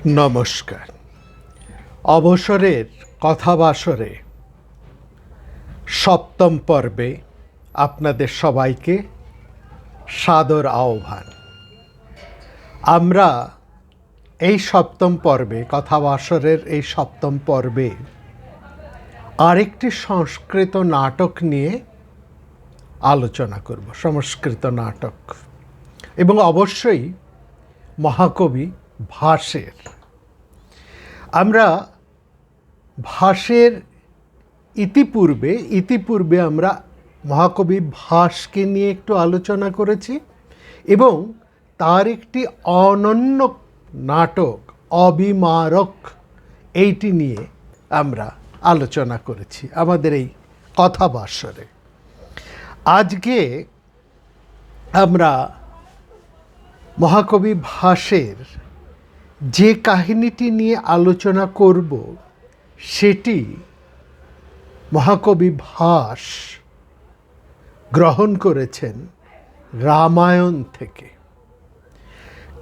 নমস্কার। অবসরের কথাবাসরে সপ্তম পর্বে আপনাদের সবাইকে সাদর আহ্বান। আমরা এই সপ্তম পর্বে কথাবাসরের এই সপ্তম পর্বে আরেকটি সংস্কৃত নাটক নিয়ে আলোচনা করব। সংস্কৃত নাটক এবং অবশ্যই মহাকবি ভাসের। আমরা ভাসের ইতিপূর্বে আমরা মহাকবি ভাসকে নিয়ে একটু আলোচনা করেছি এবং তার একটি অনন্য নাটক অবিমারক এইটি নিয়ে আমরা আলোচনা করেছি আমাদের এই কথাবাসরে। আজকে আমরা মহাকবি ভাসের যে কাহিনীটি নিয়ে আলোচনা করব সেটি মহাকবি ভাস গ্রহণ করেছেন রামায়ণ থেকে।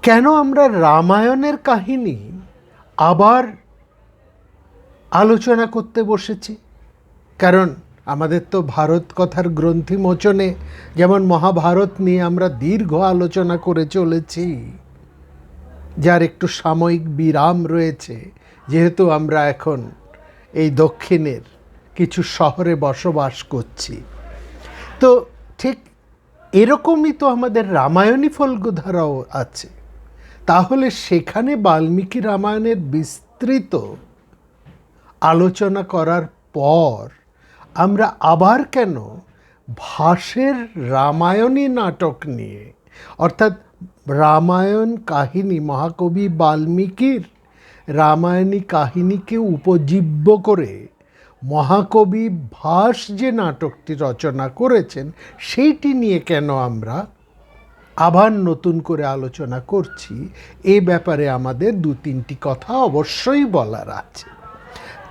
কেন আমরা রামায়ণের কাহিনী আবার আলোচনা করতে বসেছি? কারণ আমাদের তো ভারত কথার গ্রন্থি মোচনে যেমন মহাভারত নিয়ে আমরা দীর্ঘ আলোচনা করে চলেছি, যার একটু সাময়িক বিরাম রয়েছে যেহেতু আমরা এখন এই দক্ষিণের কিছু শহরে বসবাস করছি। তো ঠিক এরকমই তো আমাদের রামায়ণী ফল্গুধারাও আছে। তাহলে সেখানে বাল্মীকি রামায়ণের বিস্তৃত আলোচনা করার পর আমরা আবার কেন ভাসের রামায়ণী নাটক নিয়ে, অর্থাৎ রামায়ণ কাহিনী, মহাকবি বাল্মীকির রামায়ণী কাহিনীকে উপজীব্য করে মহাকবি ভাস যে নাটকটি রচনা করেছেন সেইটি নিয়ে কেন আমরা আবার নতুন করে আলোচনা করছি, এ ব্যাপারে আমাদের দু তিনটি কথা অবশ্যই বলার আছে।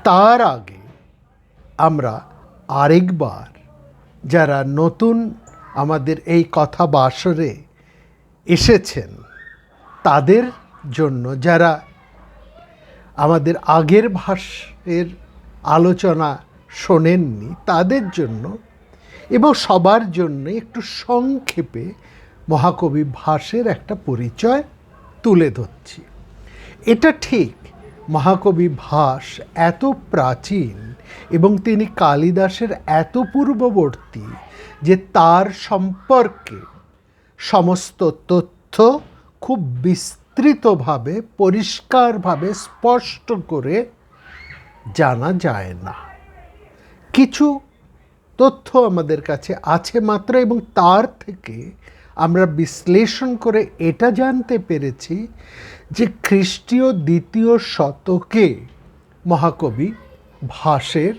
তার আগে আমরা আরেকবার যারা নতুন আমাদের এই কথা বাসরে এসেছেন তাদের জন্য, যারা আমাদের আগের ভাষের আলোচনা শোনেননি তাদের জন্য এবং সবার জন্য একটু সংক্ষেপে মহাকবি ভাসের একটা পরিচয় তুলে ধরছি। এটা ঠিক, মহাকবি ভাস এত প্রাচীন এবং তিনি কালিদাসের এত পূর্ববর্তী যে তার সম্পর্কে সমস্ত তথ্য খুব বিস্তৃতভাবে, পরিষ্কারভাবে, স্পষ্ট করে জানা যায় না। কিছু তথ্য আমাদের কাছে আছে মাত্র, এবং তার থেকে আমরা বিশ্লেষণ করে এটা জানতে পেরেছি যে খ্রিস্টীয় দ্বিতীয় শতকে মহাকবি ভাসের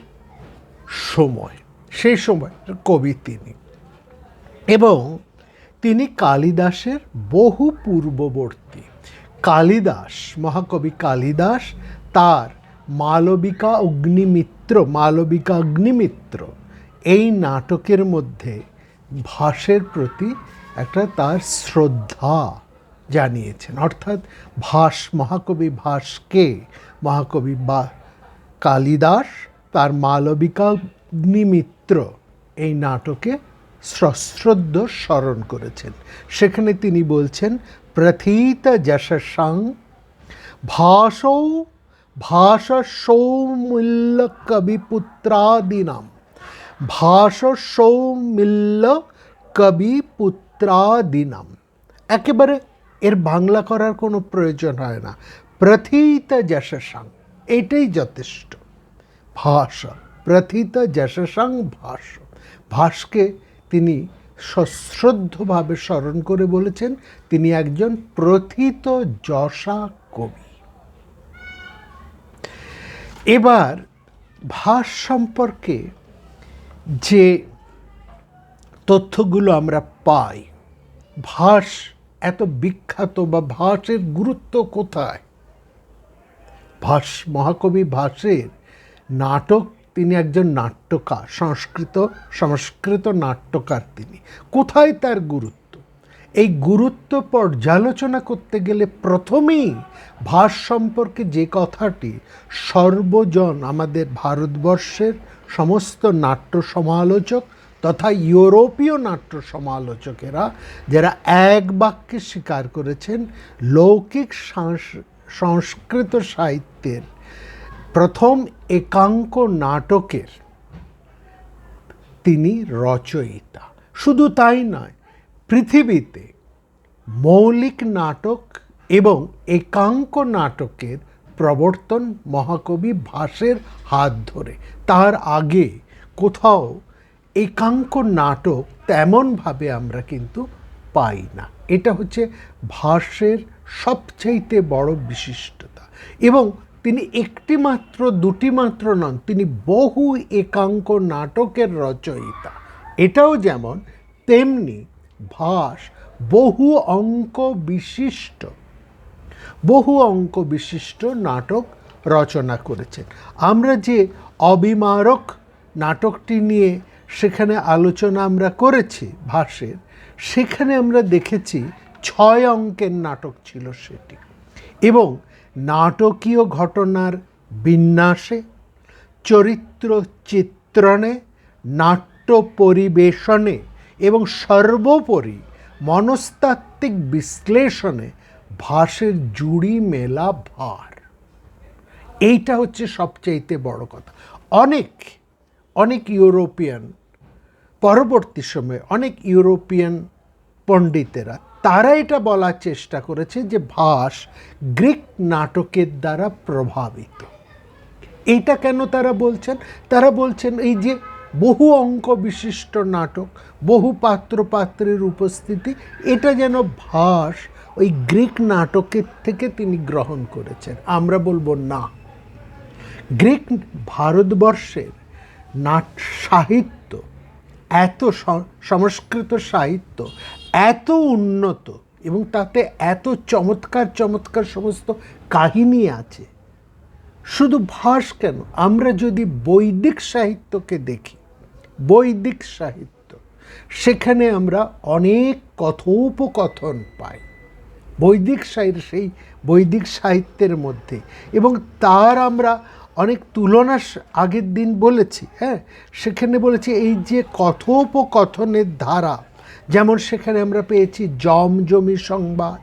সময়, সেই সময়ের কবি তিনি, এবং তিনি কালিদাসের বহু পূর্ববর্তী। কালিদাস, মহাকবি কালিদাস তার মালবিকা অগ্নিমিত্র এই নাটকের মধ্যে ভাসের প্রতি একটা তার শ্রদ্ধা জানিয়েছেন। অর্থাৎ মহাকবি ভাসকে মহাকবি কালিদাস তার মালবিকা অগ্নিমিত্র এই নাটকে সশ্রদ্ধ স্মরণ করেছেন। সেখানে তিনি বলছেন, প্রথিত যশসাং ভাষসৌমিল্ল কবিপুত্রাদিনাম। একেবারে এর বাংলা করার কোনো প্রয়োজন হয় না, প্রথিত যশসাং এটাই যথেষ্ট। প্রথিত যশসাং ভাসকে তিনি সশ্রদ্ধভাবে স্মরণ করে বলেছেন তিনি একজন প্রথিত যশা কবি। এবার ভাস সম্পর্কে যে তথ্যগুলো আমরা পাই, ভাস এত বিখ্যাত বা ভাসের গুরুত্ব কোথায়? মহাকবি ভাসের নাটক, তিনি একজন নাট্যকার, সংস্কৃত নাট্যকার। তিনি কোথায় তার গুরুত্ব এই গুরুত্ব পর্যালোচনা করতে গেলে প্রথমেই ভাস সম্পর্কে যে কথাটি সর্বজন আমাদের ভারতবর্ষের সমস্ত নাট্য সমালোচক তথা ইউরোপীয় নাট্য সমালোচকেরা যারা এক বাক্যে স্বীকার করেছেন, লৌকিক সংস্কৃত সাহিত্যের প্রথম একাঙ্ক নাটকের তিনি রচয়িতা। শুধু তাই নয়, পৃথিবীতে মৌলিক নাটক এবং একাঙ্ক নাটকের প্রবর্তন মহাকবি ভাসের হাত ধরে। তার আগে কোথাও একাঙ্ক নাটক তেমনভাবে আমরা কিন্তু পাই না। এটা হচ্ছে ভাসের সবচাইতে বড় বিশিষ্টতা। এবং তিনি একটি মাত্র দুটি মাত্র নন, তিনি বহু একাঙ্ক নাটকের রচয়িতা। এটাও যেমন তেমনি ভাস বহু অঙ্ক বিশিষ্ট নাটক রচনা করেছেন। আমরা যে অবিমারক নাটকটি নিয়ে সেখানে আলোচনা আমরা করেছি ভাসের, সেখানে আমরা দেখেছি 6 অঙ্কের নাটক ছিল সেটি। এবং নাটকীয় ঘটনার বিন্যাসে, চরিত্র চিত্রণে, নাট্য পরিবেশনে এবং সর্বোপরি মনস্তাত্ত্বিক বিশ্লেষণে ভাসের জুড়ি মেলা ভার। এইটা হচ্ছে সবচাইতে বড় কথা। অনেক ইউরোপিয়ান, পরবর্তী সময়ে অনেক ইউরোপিয়ান পণ্ডিতেরা তারা এটা বলার চেষ্টা করেছে যে ভাস গ্রিক নাটকের দ্বারা প্রভাবিত। এইটা কেন তারা বলছেন? তারা বলছেন এই যে বহু অঙ্ক বিশিষ্ট নাটক, বহু পাত্র পাত্রের উপস্থিতি, এটা যেন ভাস ওই গ্রিক নাটকের থেকে তিনি গ্রহণ করেছেন। আমরা বলবো না, গ্রিক ভারতবর্ষের সাহিত্য এত সংস্কৃত সাহিত্য এত উন্নত এবং তাতে এত চমৎকার চমৎকার সমস্ত কাহিনী আছে। শুধু ভাস কেন, আমরা যদি বৈদিক সাহিত্যকে দেখি, বৈদিক সাহিত্য, সেখানে আমরা অনেক কথোপকথন পাই সেই বৈদিক সাহিত্যের মধ্যে। এবং তার আমরা অনেক তুলনা আগের দিন বলেছি। সেখানে বলেছি এই যে কথোপকথনের ধারা, যেমন সেখানে আমরা পেয়েছি জমজমি সংবাদ,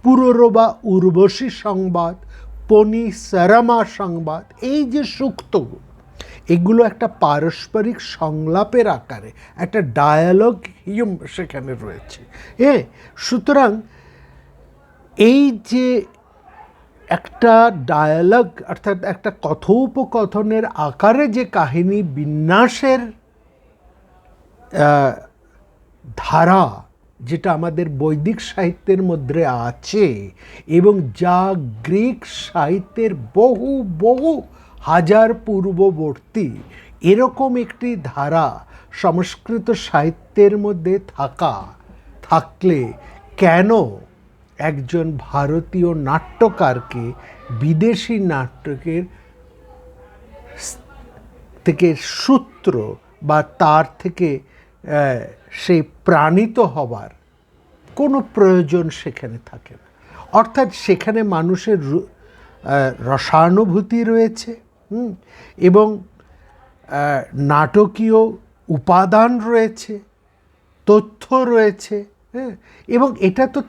পুররবা উর্বশী সংবাদ, পনি সারামা সংবাদ, এই যে সূক্তগুলো, এগুলো একটা পারস্পরিক সংলাপের আকারে একটা ডায়ালগ সেখানে রয়েছে। সুতরাং এই যে একটা ডায়ালগ অর্থাৎ একটা কথোপকথনের আকারে যে কাহিনী বিন্যাসের ধারা, যেটা আমাদের বৈদিক সাহিত্যের মধ্যে আছে এবং যা গ্রিক সাহিত্যের বহু হাজার পূর্ববর্তী, এরকম একটি ধারা সংস্কৃত সাহিত্যের মধ্যে থাকলে কেন একজন ভারতীয় নাট্যকারকে বিদেশি নাটকের থেকে সূত্র বা তার থেকে সেই প্রাণিত হবার কোনো প্রয়োজন সেখানে থাকে না। অর্থাৎ সেখানে মানুষের রসানুভূতি রয়েছে এবং নাটকীয় উপাদান রয়েছে, তথ্য রয়েছে। এবং এটা তো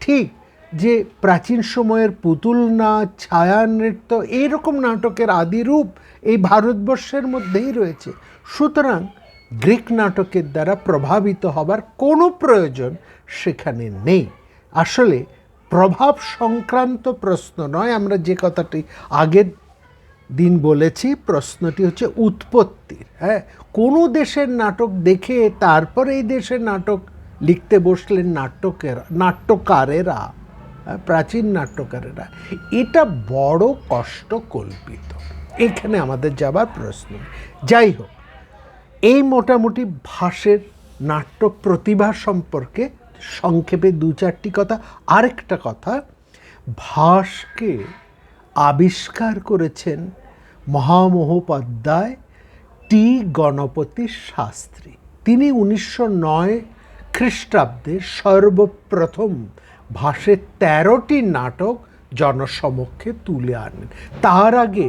ঠিক যে প্রাচীন সময়ের পুতুল নাচ, ছায়া নৃত্য, এইরকম নাটকের আদিরূপ এই ভারতবর্ষের মধ্যেই রয়েছে। সুতরাং গ্রিক নাটকের দ্বারা প্রভাবিত হবার কোনো প্রয়োজন সেখানে নেই। আসলে প্রভাব সংক্রান্ত প্রশ্ন নয়, আমরা যে কথাটি আগের দিন বলেছি, প্রশ্নটি হচ্ছে উৎপত্তির। কোনো দেশের নাটক দেখে তারপর এই দেশের নাটক লিখতে বসলেন নাট্যকারেরা, প্রাচীন নাট্যকারেরা, এটা বড় কষ্টকল্পিত। এখানে আমাদের যাবার প্রশ্ন। যাই হোক, এই মোটামুটি ভাসের নাট্য প্রতিভা সম্পর্কে সংক্ষেপে 2-4টি কথা। আরেকটা কথা, ভাসকে আবিষ্কার করেছেন মহামহোপাধ্যায় টি গণপতি শাস্ত্রী। তিনি 1909 খ্রিস্টাব্দে সর্বপ্রথম ভাসের 13টি নাটক জনসমক্ষে তুলে আনেন। তার আগে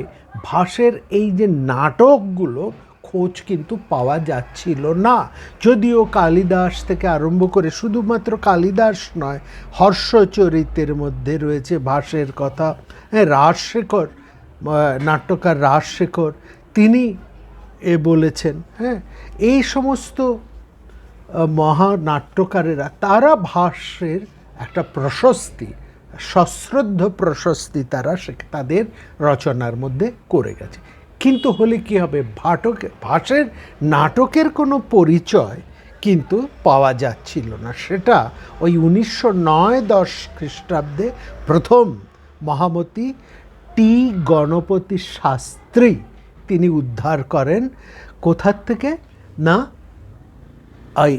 ভাসের এই যে নাটকগুলো খোঁজ কিন্তু পাওয়া যাচ্ছিল না, যদিও কালিদাস থেকে আরম্ভ করে, শুধুমাত্র কালিদাস নয়, হর্ষচরিতের মধ্যে রয়েছে ভাসের কথা। হ্যাঁ, রাজশেখর, নাট্যকার রাজশেখর, তিনি বলেছেন। হ্যাঁ, এই সমস্ত মহানাট্যকারেরা তারা ভাষ্যের একটা প্রশস্তি, সশ্রদ্ধ প্রশস্তি তারা তাদের রচনার মধ্যে করে গেছে। কিন্তু হলে কি হবে, ভাষের নাটকের কোনো পরিচয় কিন্তু পাওয়া যাচ্ছিল না। সেটা ওই 1909-10 খ্রিস্টাব্দে প্রথম মহামতি টি গণপতি শাস্ত্রী তিনি উদ্ধার করেন। কোথার থেকে না, ওই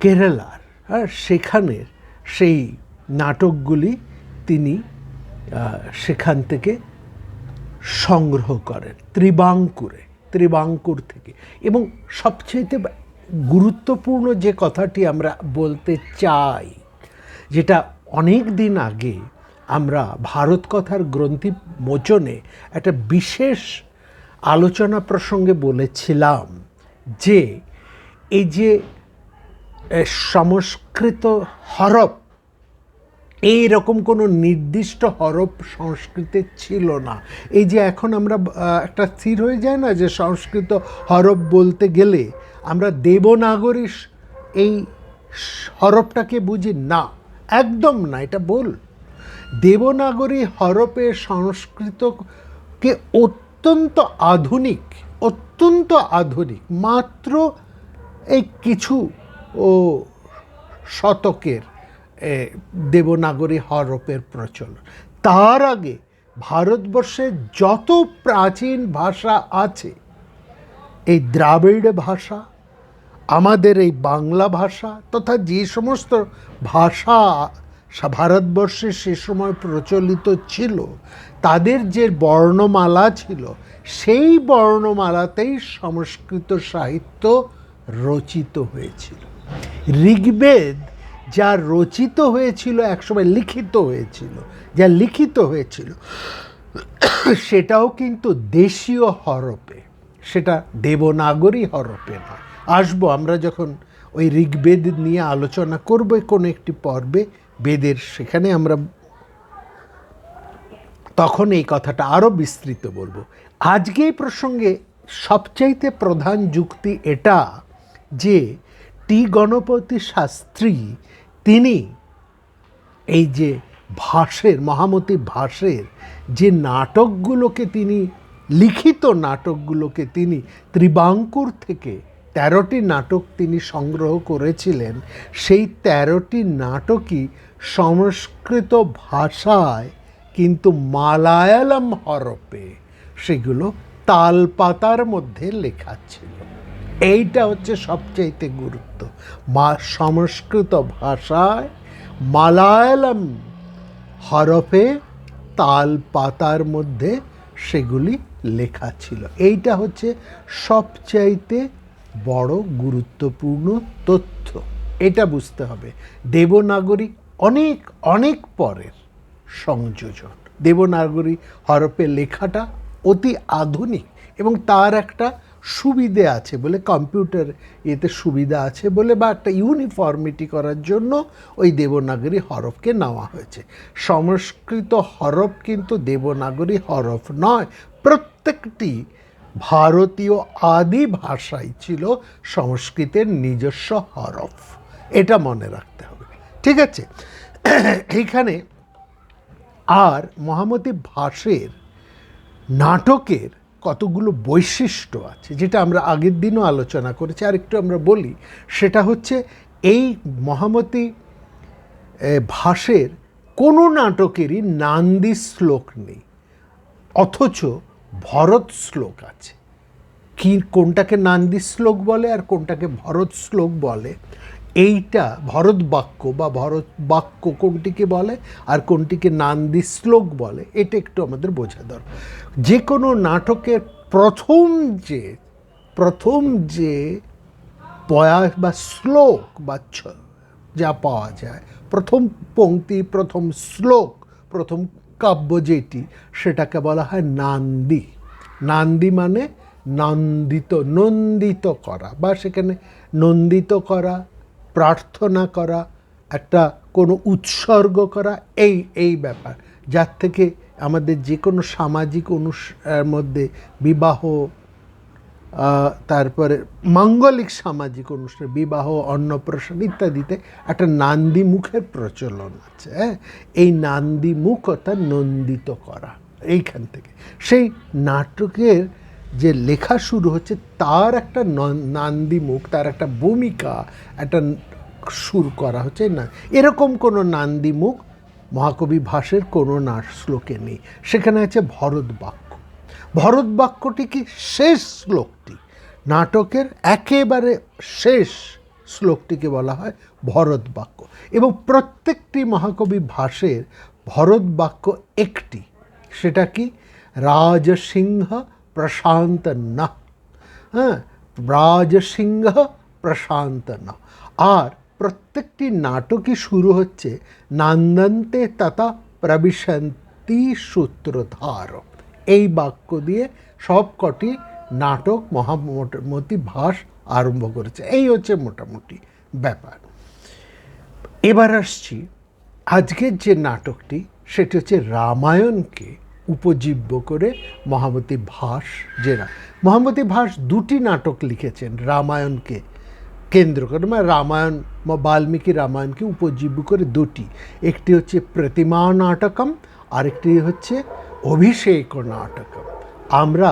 কেরালার, হ্যাঁ, সেখানের সেই নাটকগুলি তিনি সেখান থেকে সংগ্রহ করেন ত্রিবাঙ্কুর থেকে। এবং সবচেয়ে গুরুত্বপূর্ণ যে কথাটি আমরা বলতে চাই, যেটা অনেক দিন আগে আমরা ভারত কথার গ্রন্থি মোচনে একটা বিশেষ আলোচনা প্রসঙ্গে বলেছিলাম, যে এই যে সংস্কৃত হরফ, এই রকম কোনো নির্দিষ্ট হরফ সংস্কৃতে ছিল না। এই যে এখন আমরা একটা স্থির হয়ে যায় না যে সংস্কৃত হরফ বলতে গেলে আমরা দেবনাগরী এই হরফটাকে বুঝি না, একদম না, এটা ভুল। দেবনাগরী হরফে সংস্কৃতকে অত্যন্ত আধুনিক, মাত্র এই কিছু শতকের দেবনাগরী হরফের প্রচলন। তার আগে ভারতবর্ষে যত প্রাচীন ভাষা আছে, এই দ্রাবিড় ভাষা, আমাদের এই বাংলা ভাষা, তথা যে সমস্ত ভাষা ভারতবর্ষে সে সময় প্রচলিত ছিল, তাদের যে বর্ণমালা ছিল, সেই বর্ণমালাতেই সংস্কৃত সাহিত্য রচিত হয়েছিল। ঋগ্বেদ যা রচিত হয়েছিল, একসময় লিখিত হয়েছিল, সেটাও কিন্তু দেশীয় হরফে, সেটা দেবনাগরী হরফে নয়। আসবো আমরা যখন ওই ঋগ্বেদ নিয়ে আলোচনা করব কোনো একটি পর্বে বেদের, সেখানে আমরা তখন এই কথাটা আরও বিস্তৃত বলবো। আজকে এই প্রসঙ্গে সবচাইতে প্রধান যুক্তি এটা যে টি গণপতি শাস্ত্রী তিনি এই যে মহামতি ভাসের যে নাটকগুলোকে তিনি, লিখিত নাটকগুলোকে তিনি ত্রিবাঙ্কুর থেকে 13টি নাটক তিনি সংগ্রহ করেছিলেন, সেই 13টি নাটকই সংস্কৃত ভাষায় কিন্তু মালায়ালাম হরফে সেগুলো তালপাতার মধ্যে লেখা ছিল। এইটা হচ্ছে সবচাইতে গুরুত্ব। সংস্কৃত ভাষায় মালায়ালাম হরফে তালপাতার মধ্যে সেগুলি লেখা ছিল। এইটা হচ্ছে সবচাইতে বড় গুরুত্বপূর্ণ তথ্য, এটা বুঝতে হবে। দেবনাগরী অনেক পরের সংযোজন। দেবনাগরী হরফে লেখাটা অতি আধুনিক, এবং তার একটা সুবিধে আছে বলে, কম্পিউটার এতে সুবিধা আছে বলে, বা একটা ইউনিফর্মিটি করার জন্য ওই দেবনাগরী হরফকে নেওয়া হয়েছে। সংস্কৃত হরফ কিন্তু দেবনাগরী হরফ নয়, প্রত্যেকটি ভারতীয় আদি ভাষাই ছিল সংস্কৃতের নিজস্ব হরফ, এটা মনে রাখতে হবে। ঠিক আছে, এইখানে আর মহামতি ভাসের নাটকের কতগুলো বৈশিষ্ট্য আছে, যেটা আমরা আগের দিনও আলোচনা করেছি, আর একটু আমরা বলি। সেটা হচ্ছে এই মহামতি ভাসের কোনো নাটকেরই নান্দি শ্লোক নেই, অথচ ভরত শ্লোক আছে। কোনটাকে নান্দি শ্লোক বলে আর কোনটাকে ভরত শ্লোক বলে, এইটা ভরত বাক্য বা ভরত বাক্য কোনটিকে বলে আর কোনটিকে নান্দি শ্লোক বলে, এটা একটু আমাদের বোঝা দরকার। যে কোনো নাটকের প্রথম যে প্রয়াস বা শ্লোক বা যা পাওয়া যায়, প্রথম পংক্তি, প্রথম শ্লোক, প্রথম কাব্য যেটি, সেটাকে বলা হয় নান্দি। নান্দি মানে নন্দিত করা, বা সেখানে নন্দিত করা, প্রার্থনা করা, একটা কোনো উৎসর্গ করা, এই ব্যাপার, যার থেকে আমাদের যে কোনো সামাজিক মধ্যে বিবাহ, তারপরে মাঙ্গলিক সামাজিক অনুষ্ঠান, বিবাহ, অন্নপ্রাশন ইত্যাদিতে একটা নান্দি মুখের প্রচলন আছে। এই নান্দি মুখ অর্থাৎ নন্দিত করা, এইখান থেকে সেই নাটকের যে লেখা শুরু হচ্ছে তার একটা নান্দি মুখ, তার একটা ভূমিকা, একটা সুর করা হচ্ছে না। এরকম কোনো নান্দি মুখ মহাকবি ভাসের কোনো শ্লোকে নেই। সেখানে আছে ভরত বাক্য। ভরত বাক্যটি কি শেষ শ্লোকটি, নাটকের একেবারে শেষ শ্লোকটিকে বলা হয় ভরত বাক্য। এবং প্রত্যেকটি মহাকবি ভাসের ভরত বাক্য একটি, সেটা কি রাজসিংহ প্রশান্ত না, রাজসিংহ প্রশান্ত না। আর প্রত্যেকটি নাটকই শুরু হচ্ছে নান্দন্তে তথা প্রবিশন্তি সূত্রধার, এই বাক্য দিয়ে সব কটি নাটক মহামতি ভাস আরম্ভ করেছে। এই হচ্ছে মোটামুটি ব্যাপার। এবার আসছি আজকের যে নাটকটি, সেটি হচ্ছে রামায়ণকে উপজীব্য করে মহামতি ভাস, মহামতি ভাস দুটি নাটক লিখেছেন রামায়ণকে কেন্দ্র করে, মানে রামায়ণ, বাল্মীকি রামায়ণকে উপজীব্য করে দুটি, একটি হচ্ছে প্রতিমা নাটকম, আরেকটি হচ্ছে অভিষেক নাটকম। আমরা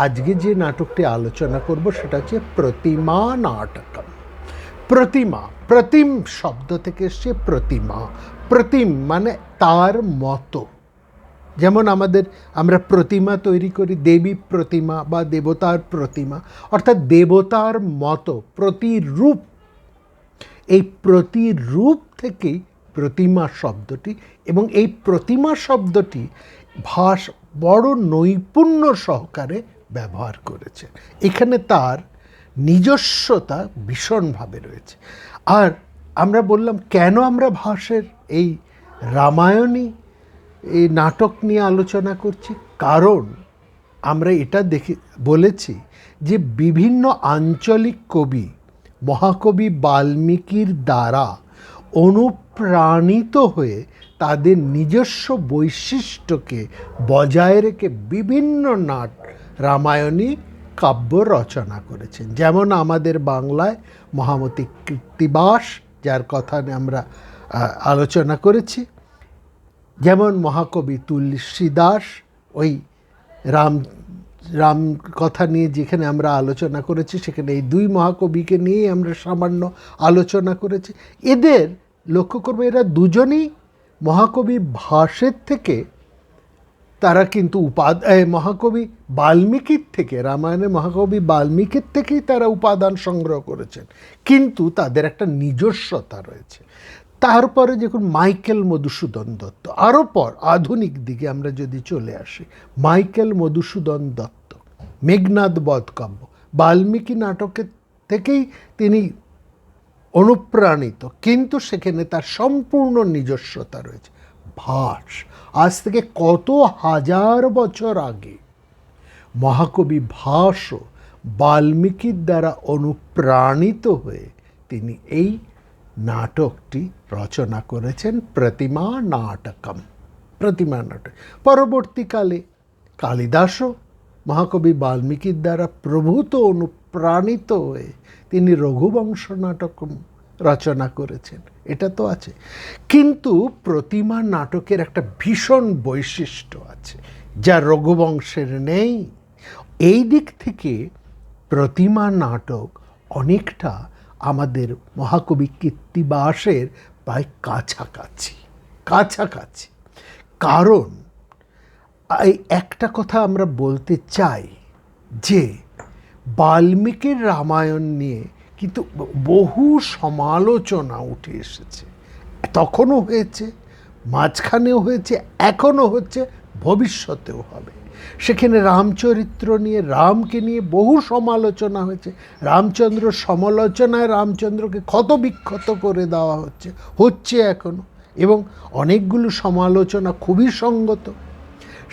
আজকে যে নাটকটি আলোচনা করব সেটা হচ্ছে প্রতিমা নাটকম। প্রতিমা, প্রতিম শব্দ থেকে এসছে প্রতিমা। প্রতিম মানে তার মতো, যেমন আমরা প্রতিমা তৈরি করি, দেবী প্রতিমা বা দেবতার প্রতিমা, অর্থাৎ দেবতার মতো, প্রতিরূপ। এই প্রতিরূপ থেকেই প্রতিমা শব্দটি, এবং এই প্রতিমা শব্দটি ভাস বড় নৈপুণ্য সহকারে ব্যবহার করেছে। এখানে তার নিজস্বতা ভীষণভাবে রয়েছে। আর আমরা বললাম কেন আমরা ভাসের এই রামায়ণী এই নাটক নিয়ে আলোচনা করছি, কারণ আমরা এটা বলেছি যে বিভিন্ন আঞ্চলিক কবি মহাকবি বাল্মীকির দ্বারা অনুপ্রাণিত হয়ে তাদের নিজস্ব বৈশিষ্ট্যকে বজায় রেখে বিভিন্ন রামায়ণী কাব্য রচনা করেছেন। যেমন আমাদের বাংলায় মহামতি কৃত্তিবাস, যার কথা আমরা আলোচনা করেছি, যেমন মহাকবি তুলসীদাস, ওই রাম কথা নিয়ে যেখানে আমরা আলোচনা করেছি, সেখানে এই দুই মহাকবিকে নিয়েই আমরা সামান্য আলোচনা করেছি। এদের লক্ষ্য করবো, এরা দুজনেই মহাকবি ভাসের থেকে, তারা কিন্তু মহাকবি বাল্মীকির থেকে, রামায়ণে মহাকবি বাল্মীকির থেকেই তারা উপাদান সংগ্রহ করেছেন, কিন্তু তাদের একটা নিজস্বতা রয়েছে। তারপরে যখন মাইকেল মধুসূদন দত্ত, আরও আধুনিক দিকে আমরা যদি চলে আসি, মাইকেল মধুসূদন দত্ত মেঘনাদ বধ কাব্য, বাল্মীকি নাটকের থেকেই তিনি অনুপ্রাণিত, কিন্তু সেখানে তার সম্পূর্ণ নিজস্বতা রয়েছে। ভাস আজ থেকে কত হাজার বছর আগে মহাকবি ভাসও বাল্মীকির দ্বারা অনুপ্রাণিত হয়ে তিনি এই নাটকটি রচনা করেছেন, প্রতিমা নাটকম। প্রতিমা নাটক পরবর্তীকালে কালিদাসও মহাকবি বাল্মীকির দ্বারা প্রভূত অনুপ্রাণিত হয়ে তিনি রঘুবংশ নাটকম রচনা করেছেন, এটা তো আছে। কিন্তু প্রতিমা নাটকের একটা ভীষণ বৈশিষ্ট্য আছে যা রঘুবংশের নেই। এই দিক থেকে প্রতিমা নাটক অনেকটা আমাদের মহাকবি কৃত্তিবাসের প্রায় কাছাকাছি। কারণ এই একটা কথা আমরা বলতে চাই যে বাল্মীকির রামায়ণ নিয়ে কিন্তু বহু সমালোচনা উঠে এসেছে, তখনও হয়েছে, মাঝখানেও হয়েছে, এখনও হচ্ছে, ভবিষ্যতেও হবে। সেখানে রামচরিত্র নিয়ে, রামকে নিয়ে বহু সমালোচনা হয়েছে। রামচন্দ্র সমালোচনায় রামচন্দ্রকে ক্ষতবিক্ষত করে দেওয়া হচ্ছে এখনও, এবং অনেকগুলো সমালোচনা খুবই সঙ্গত।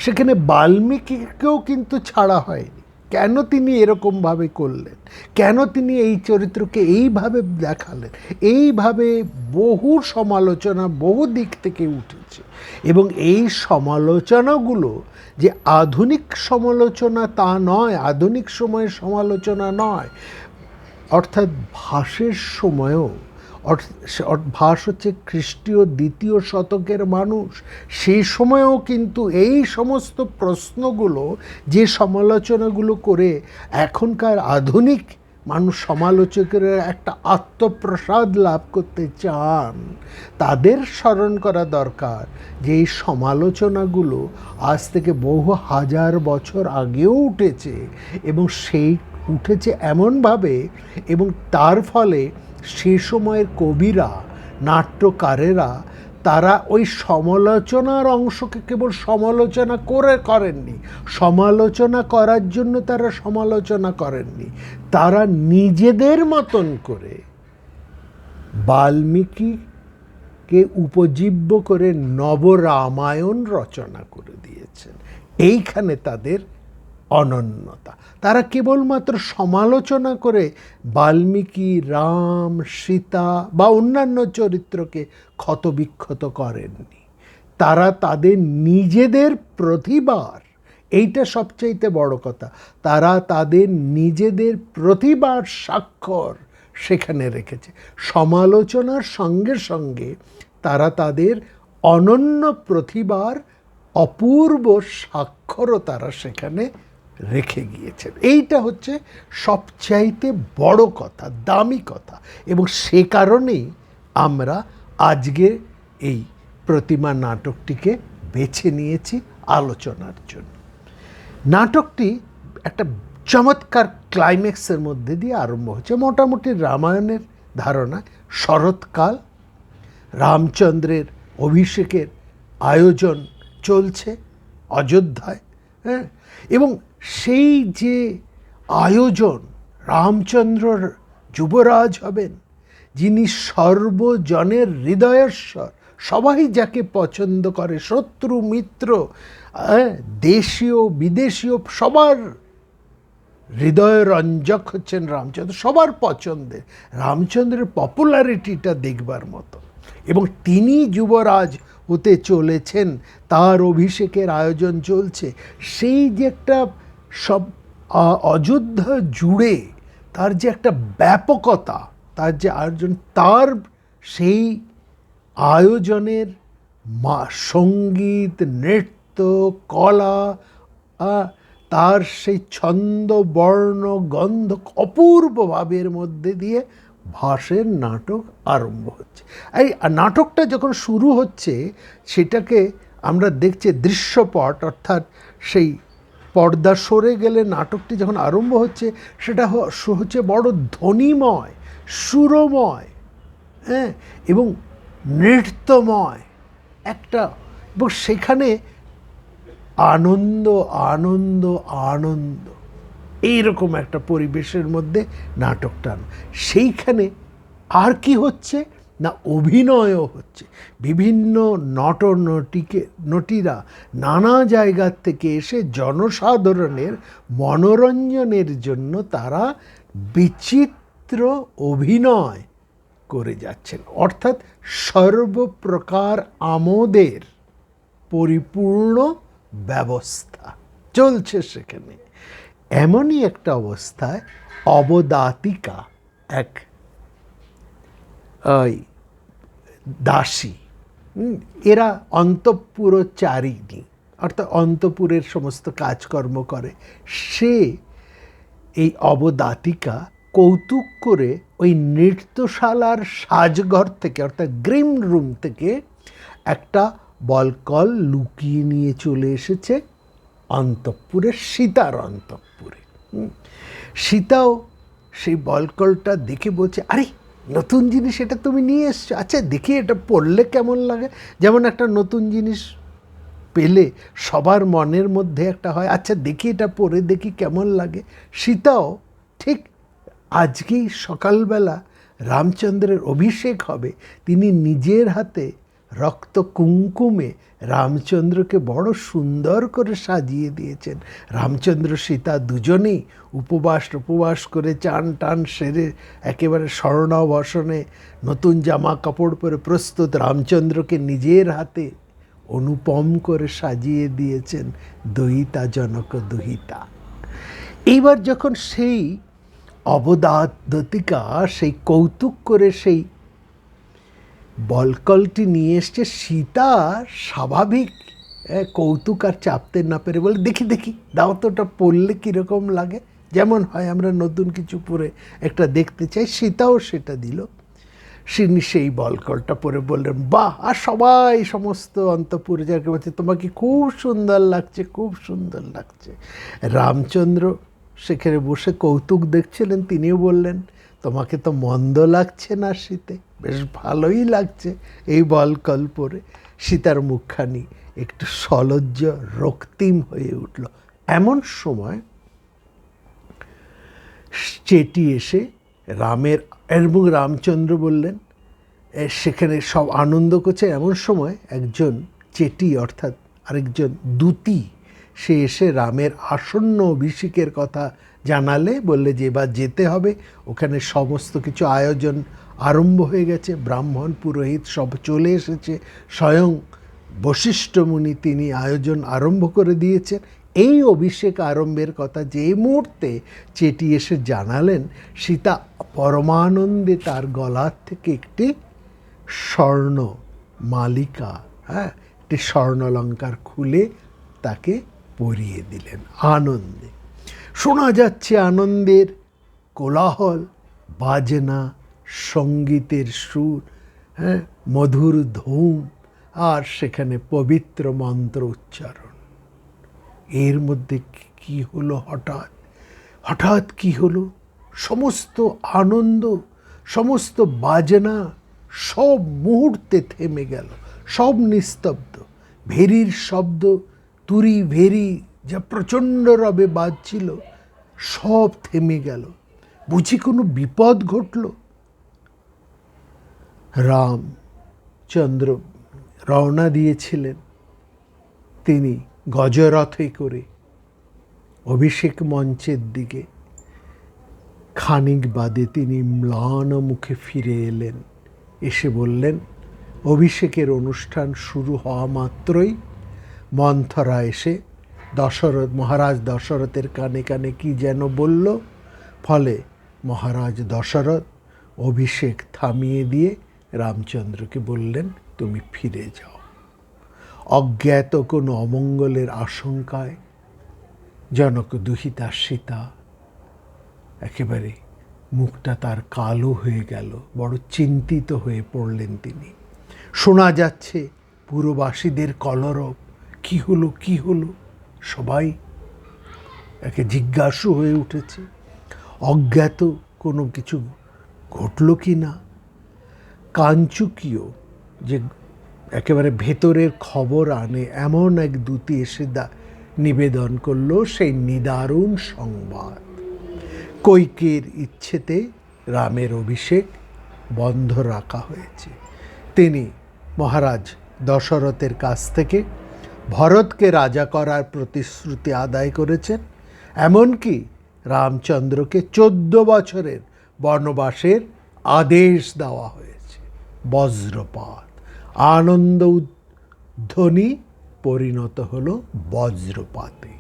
সেখানে বাল্মীকিকেও কিন্তু ছাড়া হয়নি। কেন তিনি এরকমভাবে করলেন, কেন তিনি এই চরিত্রকে এইভাবে দেখালেন, এইভাবে বহু সমালোচনা বহু দিক থেকে উঠেছে। এবং এই সমালোচনাগুলো যে আধুনিক সমালোচনা তা নয়, আধুনিক সময়ের সমালোচনা নয়, অর্থাৎ ভাসের সময়ও, ভাস হচ্ছে খ্রিস্টীয় 2য় শতকের মানুষ, সেই সময়েও কিন্তু এই সমস্ত প্রশ্নগুলো, যে সমালোচনাগুলো করে এখনকার আধুনিক মানুষ সমালোচকেরা একটা আত্মপ্রসাদ লাভ করতে চান, তাদের স্মরণ করা দরকার যে এই সমালোচনাগুলো আজ থেকে বহু হাজার বছর আগেও উঠেছে, এবং সেই উঠেছে এমনভাবে, এবং তার ফলে সে সময়ের কবিরা, নাট্যকারেরা তারা ওই সমালোচনার অংশকে কেবল সমালোচনা করেননি, সমালোচনা করার জন্য তারা সমালোচনা করেননি, তারা নিজেদের মতন করে বাল্মীকিকে উপজীব্য করে নবরামায়ণ রচনা করে দিয়েছেন। এইখানে তাদের অনন্যতা। তারা কেবলমাত্র সমালোচনা করে বাল্মীকি, রাম, সীতা বা অন্যান্য চরিত্রকে ক্ষতবিক্ষত করেননি, তারা তাদের নিজেদের প্রতিভার, এইটা সবচাইতে বড় কথা, তারা তাদের নিজেদের প্রতিভার স্বাক্ষর সেখানে রেখেছে। সমালোচনার সঙ্গে সঙ্গে তারা তাদের অনন্য প্রতিভার অপূর্ব স্বাক্ষরও তারা সেখানে রেখে গিয়েছেন। এইটা হচ্ছে সবচাইতে বড় কথা, দামি কথা, এবং সে কারণেই আমরা আজকে এই প্রতিমা নাটকটিকে বেছে নিয়েছি আলোচনার জন্য। নাটকটি একটা চমৎকার ক্লাইম্যাক্সের মধ্যে দিয়ে আরম্ভ হচ্ছে। মোটামুটি রামায়ণের ধারণা, শরৎকাল, রামচন্দ্রের অভিষেকের আয়োজন চলছে অযোধ্যায়, হ্যাঁ, এবং সেই যে আয়োজন, রামচন্দ্রর যুবরাজ হবেন, যিনি সর্বজনের হৃদয়েশ্বর, সবাই যাকে পছন্দ করে, শত্রু মিত্র, দেশীয় বিদেশীয় সবার হৃদয়রঞ্জক হচ্ছেন রামচন্দ্র, সবার পছন্দের। রামচন্দ্রের পপুলারিটিটা দেখবার মতো, এবং তিনি যুবরাজ হতে চলেছেন, তার অভিষেকের আয়োজন চলছে। সেই যে একটা সব অযোধ্যা জুড়ে তার যে একটা ব্যাপকতা, তার যে আয়োজন, তার সেই আয়োজনের সঙ্গীত, নৃত্য, কলা, তার সেই ছন্দ, বর্ণ, গন্ধ, অপূর্ব ভাবের মধ্যে দিয়ে ভাসের নাটক আরম্ভ হচ্ছে। এই নাটকটা যখন শুরু হচ্ছে, সেটাকে আমরা দেখছি দৃশ্যপট, অর্থাৎ সেই পর্দা সরে গেলে নাটকটি যখন আরম্ভ হচ্ছে, সেটা হচ্ছে বড় ধ্বনিময়, সুরময়, হ্যাঁ, এবং নৃত্যময় একটা, এবং সেখানে আনন্দ আনন্দ আনন্দ, এইরকম একটা পরিবেশের মধ্যে নাটকটা। সেইখানে আর কি হচ্ছে না, অভিনয়ও হচ্ছে। বিভিন্ন নটীরা নানা জায়গার থেকে এসে জনসাধারণের মনোরঞ্জনের জন্য তারা বিচিত্র অভিনয় করে যাচ্ছেন, অর্থাৎ সর্বপ্রকার আমোদের পরিপূর্ণ ব্যবস্থা চলছে সেখানে। এমনই একটা অবস্থায় অবদাতিকা, এক দাসী, এরা অন্তঃপুরচারিণী, অর্থাৎ অন্তঃপুরের সমস্ত কাজকর্ম করে, সে এই অবদাতিকা কৌতুক করে ওই নৃত্যশালার সাজঘর থেকে, অর্থাৎ গ্রিম রুম থেকে একটা বলকল লুকিয়ে নিয়ে চলে এসেছে অন্তঃপুরে, সীতার অন্তঃপুরে। সীতাও সেই বলকলটা দেখে বলছে, আরে নতুন জিনিস, এটা তুমি নিয়ে এসছো, আচ্ছা দেখি এটা পড়লে কেমন লাগে। যেমন একটা নতুন জিনিস পেলে সবার মনের মধ্যে একটা হয়, আচ্ছা দেখি এটা পরে দেখি কেমন লাগে। সীতাও ঠিক আজকেই সকালবেলা রামচন্দ্রের অভিষেক হবে, তিনি নিজের হাতে রক্ত কুঙ্কুমে রামচন্দ্রকে বড় সুন্দর করে সাজিয়ে দিয়েছেন। রামচন্দ্র সীতা দুজনেই উপবাস করে চান টান সেরে একেবারে স্বর্ণাভূষণে নতুন জামা কাপড় পরে প্রস্তুত রামচন্দ্রকে নিজের হাতে অনুপম করে সাজিয়ে দিয়েছেন দয়িতা জনক দুহিতা। এইবার যখন সেই অবদাতিকা সেই কৌতুক করে সেই বলকলটি নিয়ে এসছে, সীতা স্বাভাবিক কৌতুক আর চাপতে না পেরে বলে, দেখি দেখি দাও তো, ওটা পরলে কীরকম লাগে, যেমন হয় আমরা নতুন কিছু পরে একটা দেখতে চাই। সীতাও সেটা দিল। তিনি সেই বলকলটা পরে বললেন, বাহ! আর সবাই সমস্ত অন্তঃপুরজাকে বলছে, তোমাকে খুব সুন্দর লাগছে, খুব সুন্দর লাগছে। রামচন্দ্র সেখানে বসে কৌতুক দেখছিলেন, তিনিও বললেন, তোমাকে তো মন্দ লাগছে না সীতে, বেশ ভালোই লাগছে এই বলকল পরে। সীতার মুখখানি একটু সলজ্জ রক্তিম হয়ে উঠল। এমন সময় চেটি এসে এবং রামচন্দ্র বললেন, সেখানে সব আনন্দ করছে। এমন সময় একজন চেটি অর্থাৎ আরেকজন দূতি সে এসে রামের আসন্ন অভিষেকের কথা জানালে, বললে যে এবার যেতে হবে, ওখানে সমস্ত কিছু আয়োজন আরম্ভ হয়ে গেছে, ব্রাহ্মণ পুরোহিত সব চলে এসেছে, স্বয়ং বশিষ্ঠ মুনি তিনি আয়োজন আরম্ভ করে দিয়েছেন। এই অভিষেক আরম্ভের কথা যে মুহূর্তে চেটি এসে জানালেন, সীতা পরমানন্দে তার গলার থেকে একটি স্বর্ণ মালিকা, একটি স্বর্ণালঙ্কার খুলে তাকে পরিয়ে দিলেন। আনন্দে শোনা যাচ্ছে আনন্দের কোলাহল, বাজনা, সঙ্গীতের সুর, মধুর ধূম, আর সেখানে পবিত্র মন্ত্র উচ্চারণ। এর মধ্যে কি হলো, হঠাৎ কি হলো, সমস্ত আনন্দ, সমস্ত বাজনা সব মুহূর্তে থেমে গেল, সব নিস্তব্ধ। ভেরির শব্দ, তুরি ভেরি যা প্রচণ্ড রবে বাজছিল, সব থেমে গেল। বুঝি কোনো বিপদ ঘটল? রামচন্দ্র রওনা দিয়েছিলেন তিনি গজরথে করে অভিষেক মঞ্চের দিকে। খানিক বাদে তিনি ম্লান মুখে ফিরে এলেন, এসে বললেন, অভিষেকের অনুষ্ঠান শুরু হওয়া মাত্রই মন্থরা এসে মহারাজ দশরথের কানে কানে কি যেন বলল, ফলে মহারাজ দশরথ অভিষেক থামিয়ে দিয়ে রামচন্দ্রকে বললেন, তুমি ফিরে যাও। অজ্ঞাত কোনো অমঙ্গলের আশঙ্কায় জনক দুহিতা সীতা একেবারে মুখটা তার কালো হয়ে গেল, বড় চিন্তিত হয়ে পড়লেন তিনি। শোনা যাচ্ছে পুরবাসীদের কলরব, কি হলো কি হলো, সবাই একে জিজ্ঞাসু হয়ে উঠেছে, অজ্ঞাত কোনো কিছু ঘটল কি না। কাঞ্চুকীয় যে একেবারে ভেতরের খবর আনে এমন এক দূতি এসে নিবেদন করলো সেই নিদারুণ সংবাদ, কৈকেয়ীর ইচ্ছেতে রামের অভিষেক বন্ধ রাখা হয়েছে। তিনি মহারাজ দশরথের কাছ থেকে ভরতকে রাজা করার প্রতিশ্রুতি আদায় করেছেন, এমনকি রামচন্দ্রকে 14 বছরের বনবাসের আদেশ দেওয়া হয়েছে। বজ্রপাত, আনন্দ ধ্বনি পরিণত হলো বজ্রপাতে।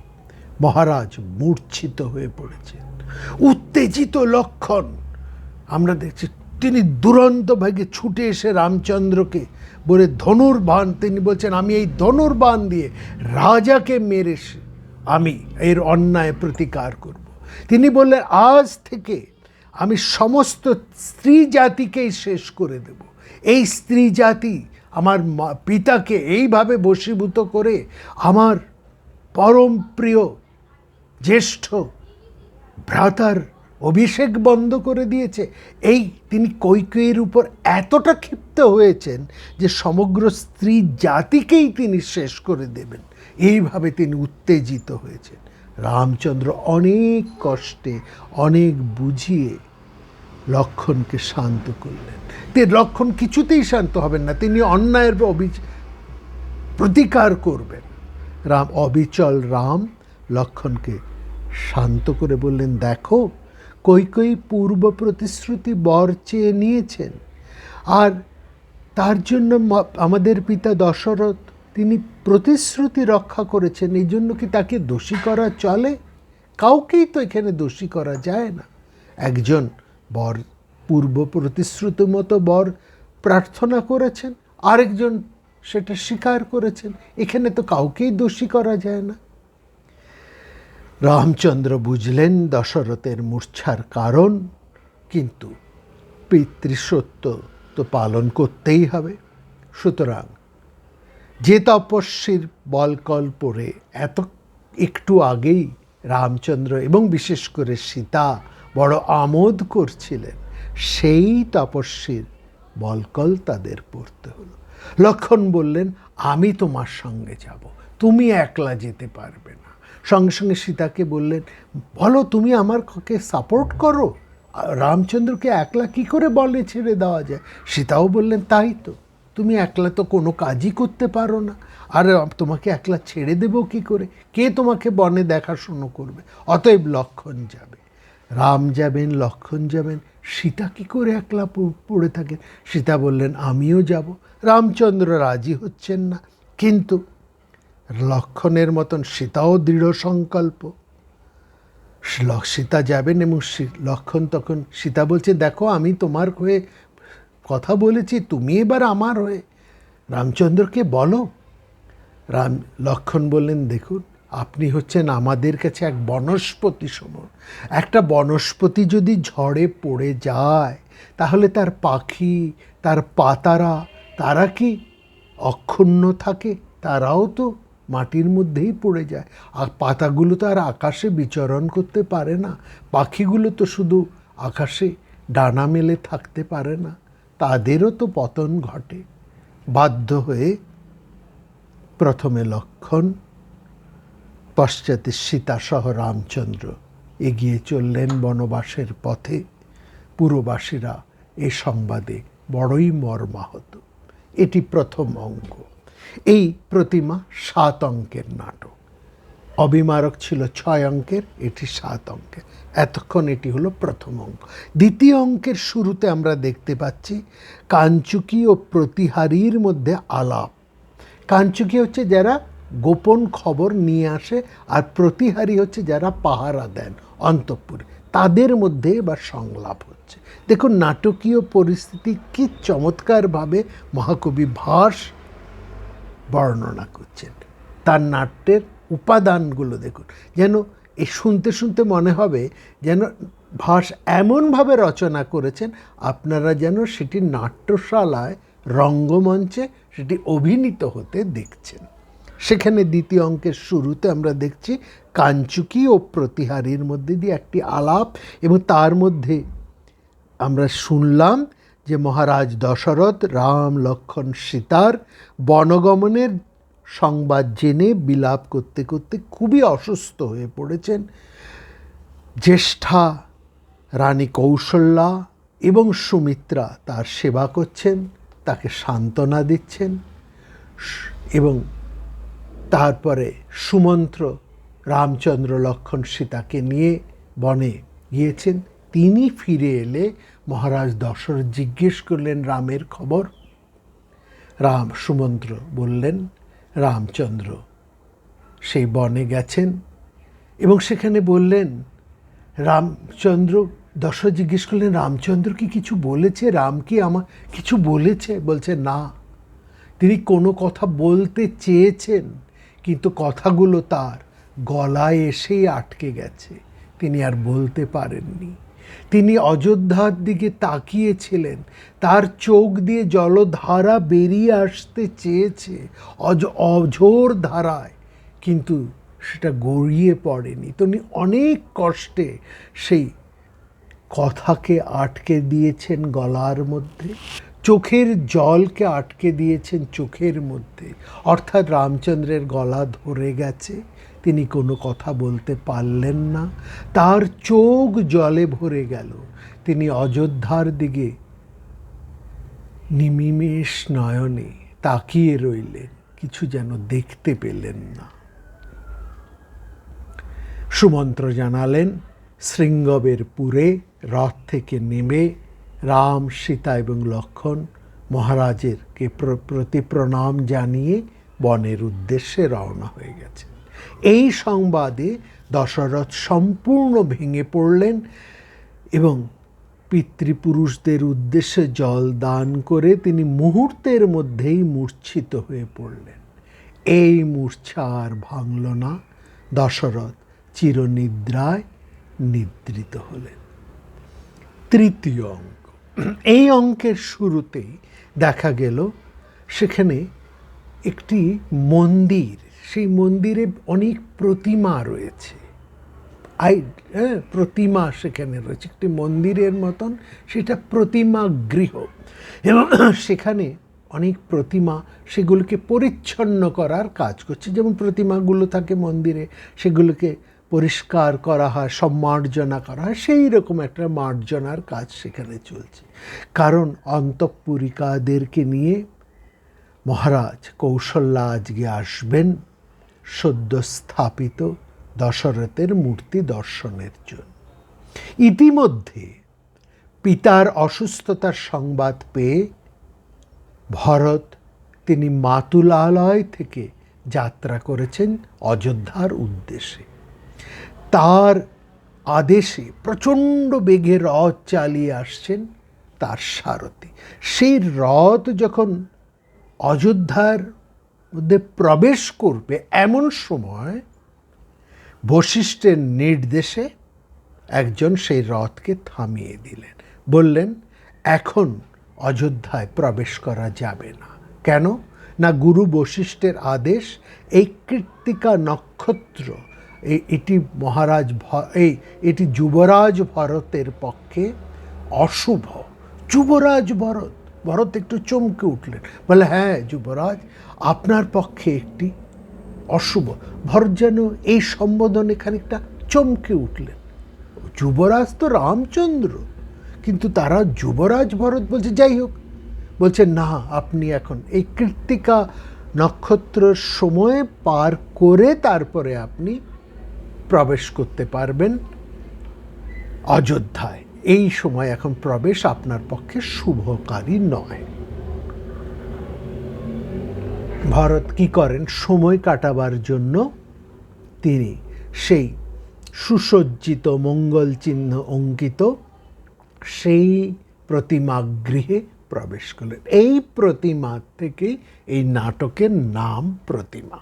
মহারাজ মূর্ছিত হয়ে পড়েছেন। উত্তেজিত লক্ষণ আমরা দেখছি। তিনি দুরন্ত ভাগে ছুটে এসে রামচন্দ্রকে বলে ধনুর্বাণ, তিনি বলছেন, আমি এই ধনুর্বাণ দিয়ে রাজাকে মেরে আমি এর অন্যায় প্রতিকার করব। তিনি বললেন, আজ থেকে আমি সমস্ত স্ত্রী জাতিকেই শেষ করে দেব। এই স্ত্রী জাতি আমার পিতাকে এইভাবে বশীভূত করে আমার পরম প্রিয় জ্যেষ্ঠ ভ্রাতার অভিষেক বন্ধ করে দিয়েছে। এই তিনি কৈকেয়ীর উপর এতটা ক্ষিপ্ত হয়েছেন যে সমগ্র স্ত্রী জাতিকেই তিনি শেষ করে দেবেন, এইভাবে তিনি উত্তেজিত হয়েছেন। রামচন্দ্র অনেক কষ্টে, অনেক বুঝিয়ে লক্ষ্মণকে শান্ত করলেন। লক্ষ্মণ কিছুতেই শান্ত হবেন না, তিনি অন্যায়ের প্রতিকার করবেন। অবিচল রাম লক্ষ্মণকে শান্ত করে বললেন, দেখো কৈকেয়ী পূর্ব প্রতিশ্রুতি বর চেয়ে নিয়েছেন, আর তার জন্য আমাদের পিতা দশরথ তিনি প্রতিশ্রুতি রক্ষা করেছেন, এই জন্য কি তাকে দোষী করা চলে? কাউকেই তো এখানে দোষী করা যায় না। একজন বর পূর্ব প্রতিশ্রুতি মতো বর প্রার্থনা করেছেন, আরেকজন সেটা স্বীকার করেছেন, এখানে তো কাউকেই দোষী করা যায় না। রামচন্দ্র বুঝলেন দশরথের মূর্ছার কারণ, কিন্তু পিতৃসত্য তো পালন করতেই হবে। সুতরাং যে তপস্বীর বলকল পড়ে একটু আগেই রামচন্দ্র এবং বিশেষ করে সীতা বড় আমোদ করছিলেন, সেই তপস্বীর বলকল তাদের পড়তে হলো। লক্ষ্মণ বললেন, আমি তোমার সঙ্গে যাব, তুমি একলা যেতে পারবে না। সঙ্গে সঙ্গে সীতাকে বললেন, বলো তুমি আমাকে সাপোর্ট করো, রামচন্দ্রকে একলা কি করে বনে ছেড়ে দেওয়া যায়? সীতাও বললেন, তাই তো, তুমি একলা তো কোনো কাজই করতে পারো না, আর তোমাকে একলা ছেড়ে দেবো কি করে? কে তোমাকে বনে দেখাশুনো করবে? অতএব লক্ষ্মণ যাবে। রাম যাবেন, লক্ষ্মণ যাবেন, সীতা কি করে একলা পড়ে থাকেন? সীতা বললেন, আমিও যাব। রামচন্দ্র রাজি হচ্ছেন না, কিন্তু লক্ষ্মণের মতন সীতাও দৃঢ় সংকল্প। সীতা যাবেন এবং লক্ষ্মণ তখন, সীতা বলছে, দেখো আমি তোমার হয়ে কথা বলেছি, তুমি এবার আমার হয়ে রামচন্দ্রকে বলো। লক্ষ্মণ বললেন, দেখুন আপনি হচ্ছেন আমাদের কাছে এক বনস্পতি সমান। একটা বনস্পতি যদি ঝড়ে পড়ে যায় তাহলে তার পাখি, তার পাতারা, তারা কি অক্ষুণ্ণ থাকে? তারাও তো মাটির মধ্যেই পড়ে যায়। আর পাতাগুলো তো আর আকাশে বিচরণ করতে পারে না, পাখিগুলো তো শুধু আকাশে ডানা মেলে থাকতে পারে না, তাদেরও তো পতন ঘটে। বাধ্য হয়ে প্রথমে লক্ষ্মণ, পশ্চাতে সীতাসহ রামচন্দ্র এগিয়ে চললেন বনবাসের পথে। পুরবাসীরা এ সংবাদে বড়ই মর্মাহত। এটি প্রথম অঙ্ক। এই প্রতিমা 7 অঙ্কের নাটক। অবিমারক ছিল 6 অঙ্কের, এটি 7 অঙ্কের। এতক্ষণ এটি হলো প্রথম অঙ্ক। দ্বিতীয় অঙ্কের শুরুতে আমরা দেখতে পাচ্ছি কাঞ্চুকী ও প্রতিহারীর মধ্যে আলাপ। কাঞ্চুকী হচ্ছে যারা গোপন খবর নিয়ে আসে, আর প্রতিহারী হচ্ছে যারা পাহারা দেন অন্তঃপুরে, তাদের মধ্যে এবার সংলাপ হচ্ছে। দেখুন নাটকীয় পরিস্থিতি কি চমৎকারভাবে মহাকবি ভাস বর্ণনা করছেন। তার নাট্যের উপাদানগুলো দেখুন, যেন এ শুনতে শুনতে মনে হবে যেন ভাস এমনভাবে রচনা করেছেন আপনারা যেন সেটি নাট্যশালায়, রঙ্গমঞ্চে সেটি অভিনীত হতে দেখছেন। সেখানে দ্বিতীয় অঙ্কের শুরুতে আমরা দেখছি কাঞ্চুকী ও প্রতিহারীর মধ্যে দিয়ে একটি আলাপ, এবং তার মধ্যে আমরা শুনলাম যে মহারাজ দশরথ রাম লক্ষ্মণ সীতার বনগমনের সংবাদ জেনে বিলাপ করতে করতে খুবই অসুস্থ হয়ে পড়েছেন। জ্যেষ্ঠা রানী কৌশল্যা এবং সুমিত্রা তার সেবা করছেন, তাকে সান্ত্বনা দিচ্ছেন, এবং তারপরে সুমন্ত্র রামচন্দ্র লক্ষ্মণ সীতাকে নিয়ে বনে গিয়েছেন। তিনি ফিরে এলে মহারাজ দশরথ জিজ্ঞেস করলেন রামের খবর। সুমন্ত্র বললেন রামচন্দ্র সেই বনে গেছেন, এবং সেখানে বললেন রামচন্দ্র, দশরথ জিজ্ঞেস করলেন রামচন্দ্র কি কিছু বলেছে? রাম কি আমার কিছু বলেছে? বলছে না, তিনি কোনো কথা বলতে চেয়েছেন, কিন্তু কথাগুলো তার গলায় এসেই আটকে গেছে, তিনি আর বলতে পারেননি। তিনি অযোধ্যার দিকে তাকিয়েছিলেন, তার চোখ দিয়ে জলধারা বেরিয়ে আসতে চেয়েছে অঝোর ধারায়, কিন্তু সেটা গড়িয়ে পড়েনি। তিনি অনেক কষ্টে সেই কথাকে আটকে দিয়েছেন গলার মধ্যে, চোখের জলকে আটকে দিয়েছেন চোখের মধ্যে, অর্থাৎ রামচন্দ্রের গলা ধরে গেছে, তিনি কোনো কথা বলতে পারলেন না, তার চোখ জলে ভরে গেল, তিনি অযোধ্যার দিকে নিমিষের নয়নে তাকিয়ে রইলেন, কিছু যেন দেখতে পেলেন না। সুমন্ত্র জানালেন, শৃঙ্গবের পুরে রথ থেকে নেমে রাম, সীতা এবং লক্ষ্মণ মহারাজেরকে প্রতি প্রণাম জানিয়ে বনের উদ্দেশ্যে রওনা হয়ে গেছেন। এই সংবাদে দশরথ সম্পূর্ণ ভেঙে পড়লেন এবং পিতৃপুরুষদের উদ্দেশ্যে জল দান করে তিনি মুহূর্তের মধ্যেই মূর্ছিত হয়ে পড়লেন। এই মূর্ছা আর ভাঙল না, দশরথ চিরনিদ্রায় নিদ্রিত হলেন। তৃতীয় অঙ্ক। এই অঙ্কের শুরুতেই দেখা গেল সেখানে একটি মন্দির, সেই মন্দিরে অনেক প্রতিমা রয়েছে, প্রতিমা সেখানে রয়েছে, একটি মন্দিরের মতন, সেটা প্রতিমা গৃহ, এবং সেখানে অনেক প্রতিমা সেগুলোকে পরিচ্ছন্ন করার কাজ করছে। যেমন প্রতিমাগুলো থাকে মন্দিরে, সেগুলোকে পরিষ্কার করা হয়, সম্মার্জনা করা হয়, সেই রকম একটা মার্জনার কাজ সেখানে চলছে। কারণ অন্তঃপুরিকাদেরকে নিয়ে মহারাজ কৌশল্যা আজকে আসবেন সদ্য স্থাপিত দশরথের মূর্তি দর্শনের জন্য। ইতিমধ্যে পিতার অসুস্থতার সংবাদ পেয়ে ভরত তিনি মাতুলালয় থেকে যাত্রা করেছেন অযোধ্যার উদ্দেশ্যে। তার আদেশে প্রচণ্ড বেগে রথ চালিয়ে আসছেন তার সারথি। সেই রথ যখন অযোধ্যার মধ্যে প্রবেশ করবে এমন সময় বশিষ্ঠের নির্দেশে একজন সেই রথকে থামিয়ে দিলেন, বললেন এখন অযোধ্যায় প্রবেশ করা যাবে না। কেন না, গুরু বশিষ্ঠের আদেশ, এই কৃত্তিকা নক্ষত্র এটি এটি যুবরাজ ভরতের পক্ষে অশুভ। যুবরাজ ভরত একটু চমকে উঠলেন, বলে হ্যাঁ যুবরাজ, আপনার পক্ষে একটি অশুভ। ভরত যেন এই সম্বোধনে খানিকটা চমকে উঠলেন। যুবরাজ তো রামচন্দ্র, কিন্তু তারা যুবরাজ ভরত বলছে। যাই হোক, বলছে না, আপনি এখন এই কৃত্তিকা নক্ষত্রের সময় পার করে তারপরে আপনি প্রবেশ করতে পারবেন অযোধ্যায়। এই সময় এখন প্রবেশ আপনার পক্ষে শুভকারী নয়। ভরত কি করেন, সময় কাটাবার জন্য তিনি সেই সুসজ্জিত মঙ্গল চিহ্ন অঙ্কিত সেই প্রতিমা গৃহে প্রবেশ করলেন। এই প্রতিমা থেকে এই নাটকের নাম প্রতিমা।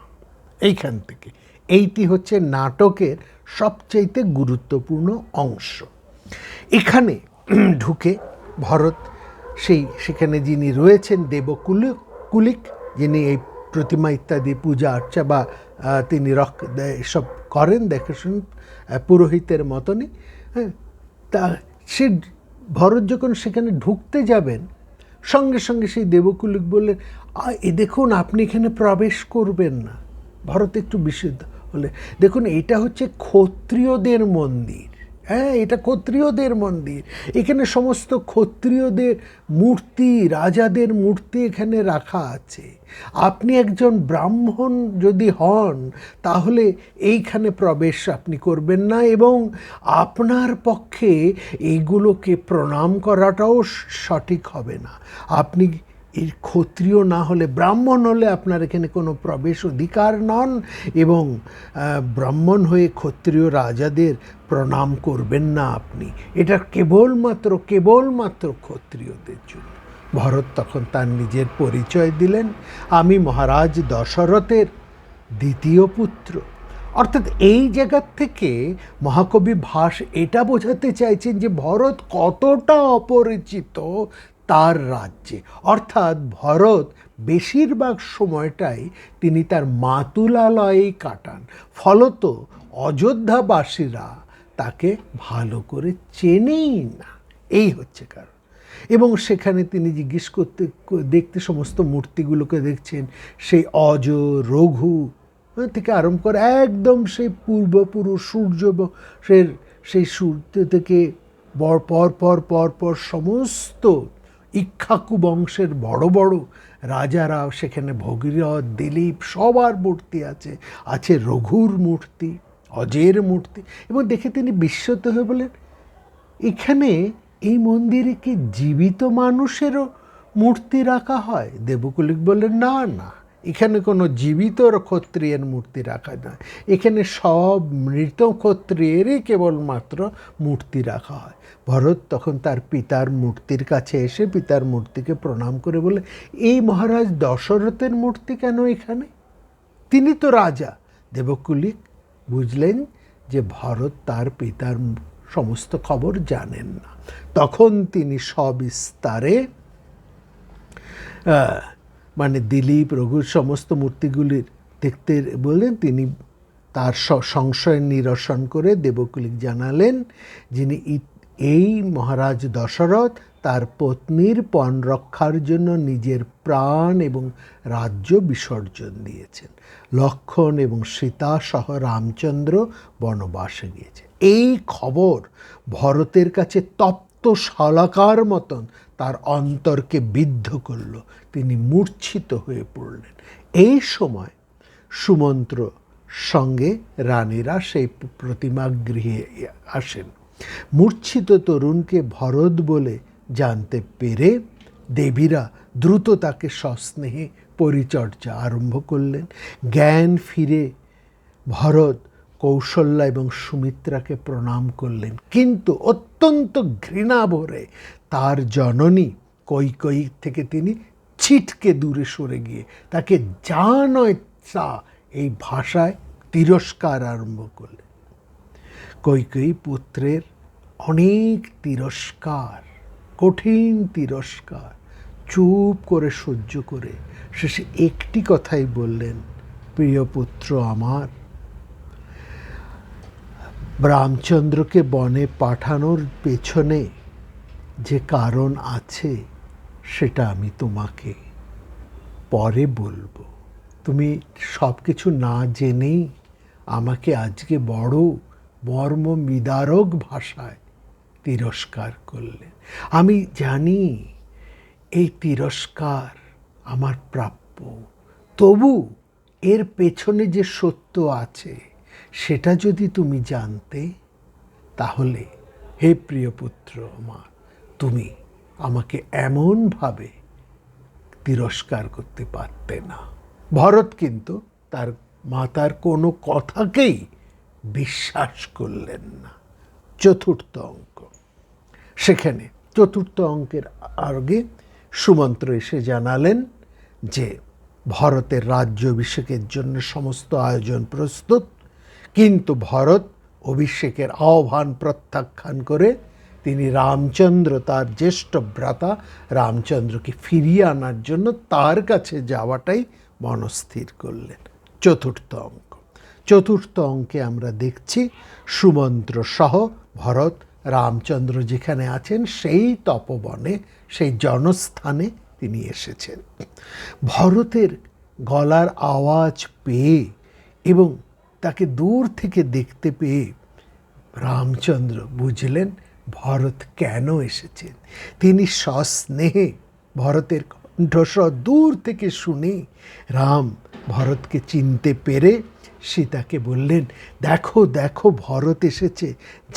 এইখান থেকে এইটি হচ্ছে নাটকের সবচাইতে গুরুত্বপূর্ণ অংশ। এখানে ঢুকে ভরত সেখানে যিনি রয়েছেন দেবকুলিক, যিনি এই প্রতিমা ইত্যাদি পূজা আর্চা বা তিনি সব করেন, দেখাশুন পুরোহিতের মতনই, হ্যাঁ, তা সে ভরত যখন সেখানে ঢুকতে যাবেন সঙ্গে সঙ্গে সেই দেবকুলিক বললেন, দেখুন আপনি এখানে প্রবেশ করবেন না। ভরত একটু বিশুদ্ধ হলে, দেখুন এটা হচ্ছে ক্ষত্রিয়দের মন্দির, হ্যাঁ এটা ক্ষত্রিয়দের মন্দির, এখানে সমস্ত ক্ষত্রিয়দের মূর্তি, রাজাদের মূর্তি এখানে রাখা আছে। আপনি একজন ব্রাহ্মণ যদি হন তাহলে এইখানে প্রবেশ আপনি করবেন না, এবং আপনার পক্ষে এইগুলোকে প্রণাম করাটাও সঠিক হবে না। আপনি এই ক্ষত্রিয় না হলে, ব্রাহ্মণ হলে আপনার এখানে কোনো প্রবেশ অধিকার নন, এবং ব্রাহ্মণ হয়ে ক্ষত্রিয় রাজাদের প্রণাম করবেন না আপনি। এটা কেবলমাত্র ক্ষত্রিয়দের জন্য। ভরত তখন তার নিজের পরিচয় দিলেন, আমি মহারাজ দশরথের দ্বিতীয় পুত্র। অর্থাৎ এই জায়গা থেকে মহাকবি ভাস এটা বোঝাতে চাইছেন যে ভরত কতটা অপরিচিত তার রাজ্যে। অর্থাৎ ভরত বেশিরভাগ সময়টাই তিনি তার মাতুলালয়েই কাটান। ফলত অযোধ্যাবাসীরা তাকে ভালো করে চেনেই না, এই হচ্ছে কারণ। এবং সেখানে তিনি জিজ্ঞেস দেখতে সমস্ত মূর্তিগুলোকে দেখছেন, সেই অজ, রঘু থেকে আরম্ভ করে একদম সেই পূর্বপুরুষ সেই সূর্য থেকে পর সমস্ত ইক্ষ্বাকু বংশের বড় বড় রাজারা সেখানে, ভগীরথ, দিলীপ, সবার মূর্তি আছে রঘুর মূর্তি, অজের মূর্তি। এবং দেখে তিনি বিস্মিত হয়ে বলেন, এখানে এই মন্দিরে কি জীবিত মানুষেরও মূর্তি রাখা হয়? দেবকুলিক বললেন, না না, এখানে কোনো জীবিত ক্ষত্রিয়ের মূর্তি রাখা নয়, এখানে সব মৃত ক্ষত্রিয়েরই কেবলমাত্র মূর্তি রাখা হয়। ভরত তখন তার পিতার মূর্তির কাছে এসে পিতার মূর্তিকে প্রণাম করে বলে, এই মহারাজ দশরথের মূর্তি কেন এখানে? তিনি তো রাজা। দেবকুলিক বুঝলেন যে ভরত তার পিতার সমস্ত খবর জানেন না। তখন তিনি সবিস্তারে মানে দিলীপ, রঘুর সমস্ত মূর্তিগুলির দেখতে বললেন। তিনি তার সংশয় নিরসন করে দেবকুলিক জানালেন, যিনি এই মহারাজ দশরথ তার পত্নীর পণ রক্ষার জন্য নিজের প্রাণ এবং রাজ্য বিসর্জন দিয়েছেন। লক্ষ্মণ এবং সীতা সহ রামচন্দ্র বনবাসে গিয়েছে। এই খবর ভরতের কাছে তপ্ত শলাকার মতন তার অন্তরকে বিদ্ধ করল। তিনি মূর্ছিত হয়ে পড়লেন। এই সময় সুমন্ত্র সঙ্গে রানীরা সেই প্রতিমাগৃহে আসেন। মূর্ছিত তরুণকে ভরত বলে জানতে পেরে দেবীরা দ্রুত তাকে সস্নেহে পরিচর্যা আরম্ভ করলেন। জ্ঞান ফিরে ভরত কৌশল্যা এবং সুমিত্রাকে প্রণাম করলেন, কিন্তু অত্যন্ত ঘৃণা ভরে তার জননী কৈকেয়ী থেকে তিনি ছিটকে দূরে সরে গিয়ে তাকে যা নয় তা এই ভাষায় তিরস্কার আরম্ভ করলেন। কৈকেয়ী পুত্রের অনেক তিরস্কার, কঠিন তিরস্কার চুপ করে সহ্য করে শেষে একটি কথাই বললেন, প্রিয় পুত্র আমার, রামচন্দ্রকে বনে পাঠানোর পেছনে যে কারণ আছে সেটা আমি তোমাকে পরে বলবো। তুমি সব কিছু না জেনেই আমাকে আজকে বড় মর্মবিদারক ভাষায় তিরস্কার করলেন। আমি জানি এই তিরস্কার আমার প্রাপ্য, তবু এর পেছনে যে সত্য আছে সেটা যদি তুমি জানতে, তাহলে হে প্রিয় পুত্র আমার, তুমি আমাকে এমনভাবে তিরস্কার করতে পারতে না। ভরত কিন্তু তার মাতার কোনো কথাকেই বিশ্বাস করলেন না। চতুর্থ অঙ্ক। সেখানে চতুর্থ অঙ্কের আগে সুমন্ত্র এসে জানালেন যে ভরতের রাজ্য অভিষেকের জন্য সমস্ত আয়োজন প্রস্তুত, কিন্তু ভরত অভিষেকের আহ্বান প্রত্যাখ্যান করে তিনি রামচন্দ্র, তার জ্যেষ্ঠ ভ্রাতা রামচন্দ্রকে ফিরিয়ে আনার জন্য তার কাছে যাওয়াটাই মনস্থির করলেন। চতুর্থ অঙ্ক। চতুর্থ অঙ্কে আমরা দেখছি সুমন্ত্র সহ ভরত রামচন্দ্র যেখানে আছেন সেই তপবনে, সেই জনস্থানে তিনি এসেছেন। ভরতের গলার আওয়াজ পেয়ে এবং তাকে দূর থেকে দেখতে পেয়ে রামচন্দ্র বুঝলেন ভরত কেন এসেছেন। তিনি সস্নেহে ভরতের কণ্ঠস্বর দূর থেকে শুনে রাম ভরতকে চিনতে পেরে সীতাকে বললেন, দেখো দেখো ভরত এসেছে,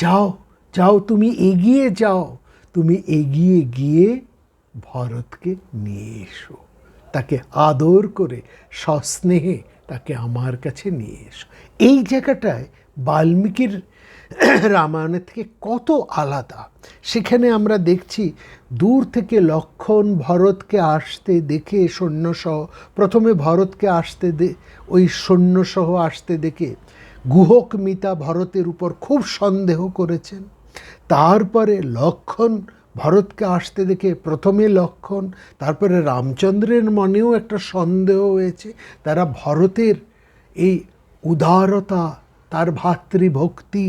যাও যাও, তুমি এগিয়ে যাও, তুমি এগিয়ে গিয়ে ভরতকে নিয়ে এসো, তাকে আদর করে সস্নেহে তাকে আমার কাছে নিয়ে এসো। এই জায়গাটায় বাল্মীকির রামায়ণের থেকে কত আলাদা। সেখানে আমরা দেখছি দূর থেকে লক্ষ্মণ ভরতকে আসতে দেখে সৈন্যসহ, প্রথমে ভরতকে ওই সৈন্যসহ আসতে দেখে গুহক মিতা ভরতের উপর খুব সন্দেহ করেছেন। তারপরে লক্ষ্মণ ভরতকে আসতে দেখে প্রথমে লক্ষ্মণ, তারপরে রামচন্দ্রের মনেও একটা সন্দেহ হয়েছে। তারা ভরতের এই উদারতা, তার ভাতৃভক্তি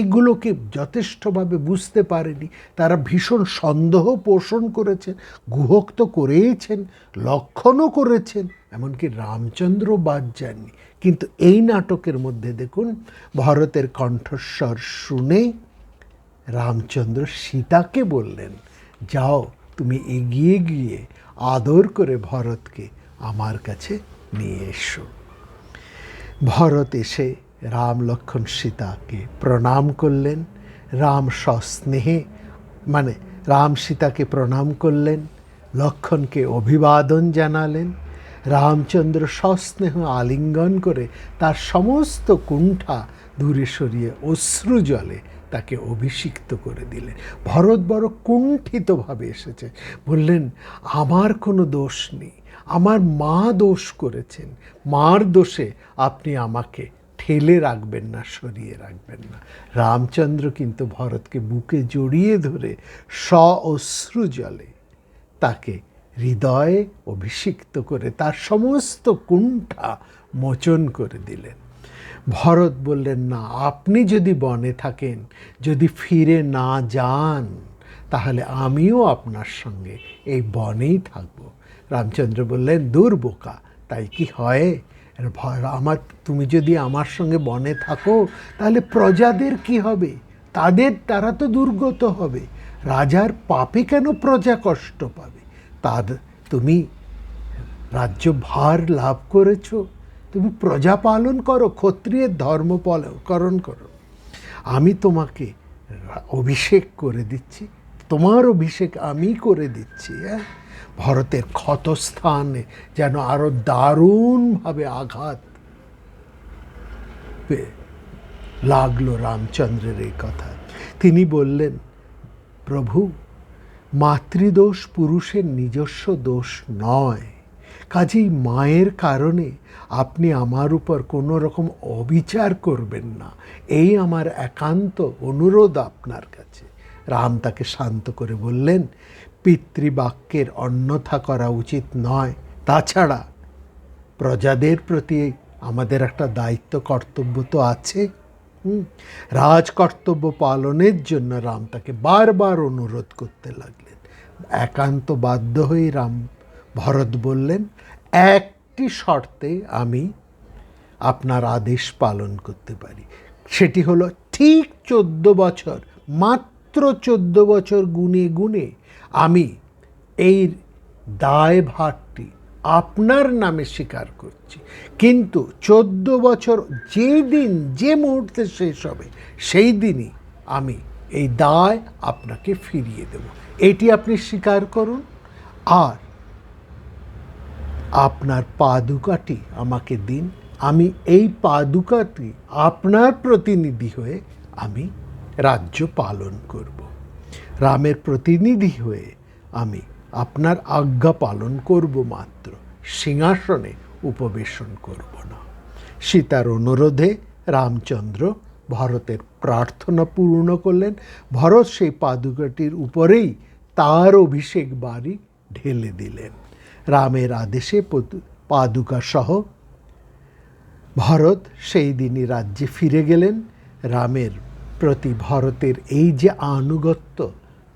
এগুলোকে যথেষ্টভাবে বুঝতে পারেনি। তারা ভীষণ সন্দেহ পোষণ করেছেন, গুহক তো করেইছেন, লক্ষণও করেছেন, এমনকি রামচন্দ্র বাদ যাননি। কিন্তু এই নাটকের মধ্যে দেখুন, ভরতের কণ্ঠস্বর শুনে রামচন্দ্র সীতাকে বললেন, যাও তুমি এগিয়ে গিয়ে আদর করে ভরতকে আমার কাছে নিয়ে এসো। ভরত এসে রাম লক্ষ্মণ সীতাকে প্রণাম করলেন। রাম সস্নেহে রাম সীতাকে প্রণাম করলেন, লক্ষ্মণকে অভিবাদন জানালেন। রামচন্দ্র সস্নেহ আলিঙ্গন করে তার সমস্ত কুণ্ঠা দূরে সরিয়ে অশ্রু জলে তাকে অভিষিক্ত করে দিলেন। ভরত বড় কুণ্ঠিতভাবে এসেছে, বললেন, আমার কোনো দোষ নেই, আমার মা দোষ করেছেন, মার দোষে আপনি আমাকে ঠেলে রাখবেন না, সরিয়ে রাখবেন না। রামচন্দ্র কিন্তু ভরতকে বুকে জড়িয়ে ধরে অশ্রু জলে তাকে হৃদয়ে অভিষিক্ত করে তার সমস্ত কুণ্ঠা মোচন করে দিলেন। ভরত বললেন, না, আপনি যদি বনে থাকেন, যদি ফিরে না যান, তাহলে আমিও আপনার সঙ্গে এই বনেই থাকব। রামচন্দ্র বললেন, দূর বোকা, তাই কি হয়? তুমি যদি আমার সঙ্গে বনে থাকো, তাহলে প্রজাদের কি হবে? তারা তো দুর্গত হবে। রাজার পাপে কেন প্রজা কষ্ট পাবে? তুমি রাজ্য ভার লাভ করেছ, তুমি প্রজা পালন করো, ক্ষত্রিয়ের ধর্ম পালন করো। আমি তোমাকে অভিষেক করে দিচ্ছি, তোমার অভিষেক আমি করে দিচ্ছি। ভরতের ক্ষতস্থানে যেন আরো দারুণভাবে আঘাত লাগলো রামচন্দ্রের এই কথা। তিনি বললেন, প্রভু, মাতৃদোষ পুরুষের নিজস্ব দোষ নয়, কাজেই মায়ের কারণে আপনি আমার উপর কোনো রকম অবিচার করবেন না, এই আমার একান্ত অনুরোধ আপনার কাছে। রাম তাকে শান্ত করে বললেন, পিতৃবাক্যের অন্যথা করা উচিত নয়। তাছাড়া প্রজাদের প্রতি আমাদের একটা দায়িত্ব কর্তব্য তো আছে। রাজকর্তব্য পালনের জন্য রাম তাকে বারবার অনুরোধ করতে লাগলেন। একান্ত বাধ্য হয়ে ভরত বললেন, একটি শর্তে আমি আপনার আদেশ পালন করতে পারি, সেটি হলো ঠিক 14 বছর, মাত্র 14 বছর গুনে গুনে আমি এই দায়ভারটি আপনার নামে স্বীকার করছি। কিন্তু 14 বছর যেই দিন, যে মুহূর্তে শেষ হবে, সেই দিনই আমি এই দায় আপনাকে ফিরিয়ে দেব। এটি আপনি স্বীকার করুন, আর আপনার পাদুকাটি আমাকে দিন। আমি এই পাদুকাটি আপনার প্রতিনিধি হয়ে আমি রাজ্য পালন করব। রামের প্রতিনিধি হয়ে আমি আপনার আজ্ঞা পালন করব মাত্র, সিংহাসনে উপবেশন করব না। সীতার অনুরোধে রামচন্দ্র ভরতের প্রার্থনা পূর্ণ করলেন। ভরত সেই পাদুকাটির উপরেই তার অভিষেক বাড়ি ঢেলে দিলেন। রামের আদেশে পাদুকা সহ ভরত সেই দিনই রাজ্যে ফিরে গেলেন। রামের প্রতি ভরতের এই যে আনুগত্য,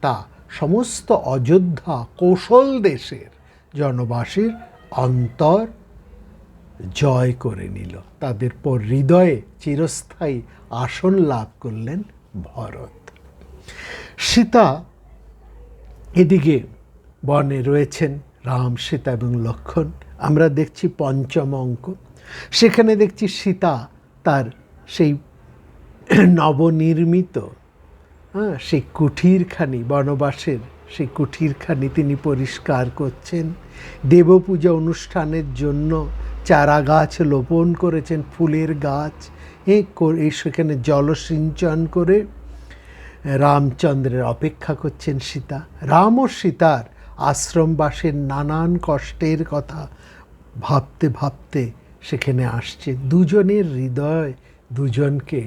তা সমস্ত অযোধ্যা কৌশল দেশের জনবাসীর অন্তর জয় করে নিল। তাদের পর হৃদয়ে চিরস্থায়ী আসন লাভ করলেন ভরত। সীতা এদিকে বনে রয়েছেন, রাম, সীতা এবং লক্ষ্মণ। আমরা দেখছি পঞ্চম অঙ্ক, সেখানে দেখছি সীতা তার সেই নবনির্মিত সেই কুঠিরখানি, বনবাসের সেই কুঠিরখানি তিনি পরিষ্কার করছেন। দেবপূজা অনুষ্ঠানের জন্য চারা গাছ রোপণ করেছেন, ফুলের গাছ, সেখানে জলসিঞ্চন করে রামচন্দ্রের অপেক্ষা করছেন সীতা। রাম ও সীতার আশ্রমবাসের নানান কষ্টের কথা ভাবতে ভাবতে সেখানে আসছে। দুজনের হৃদয় দুজনকে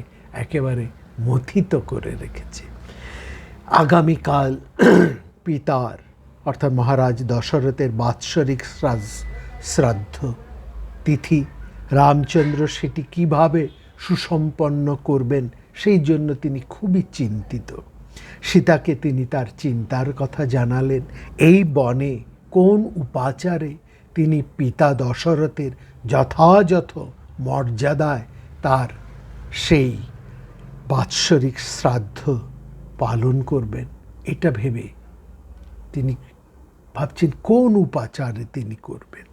একেবারে মথিত করে রেখেছে। আগামীকাল পিতার অর্থাৎ মহারাজ দশরথের বাৎসরিক শ্রাদ্ধ তিথি। রামচন্দ্র সেটি কিভাবে সুসম্পন্ন করবেন, সেই জন্য তিনি খুবই চিন্তিত। সীতাকে তিনি তার চিন্তার কথা জানালেন। এই বনে কোন উপাচারে তিনি পিতা দশরথের যথাযথ মর্যাদায় তার সেই বাৎসরিক শ্রাদ্ধ পালন করবেন, এটা ভেবে তিনি ভাবছেন কোন উপাচারে তিনি করবেন।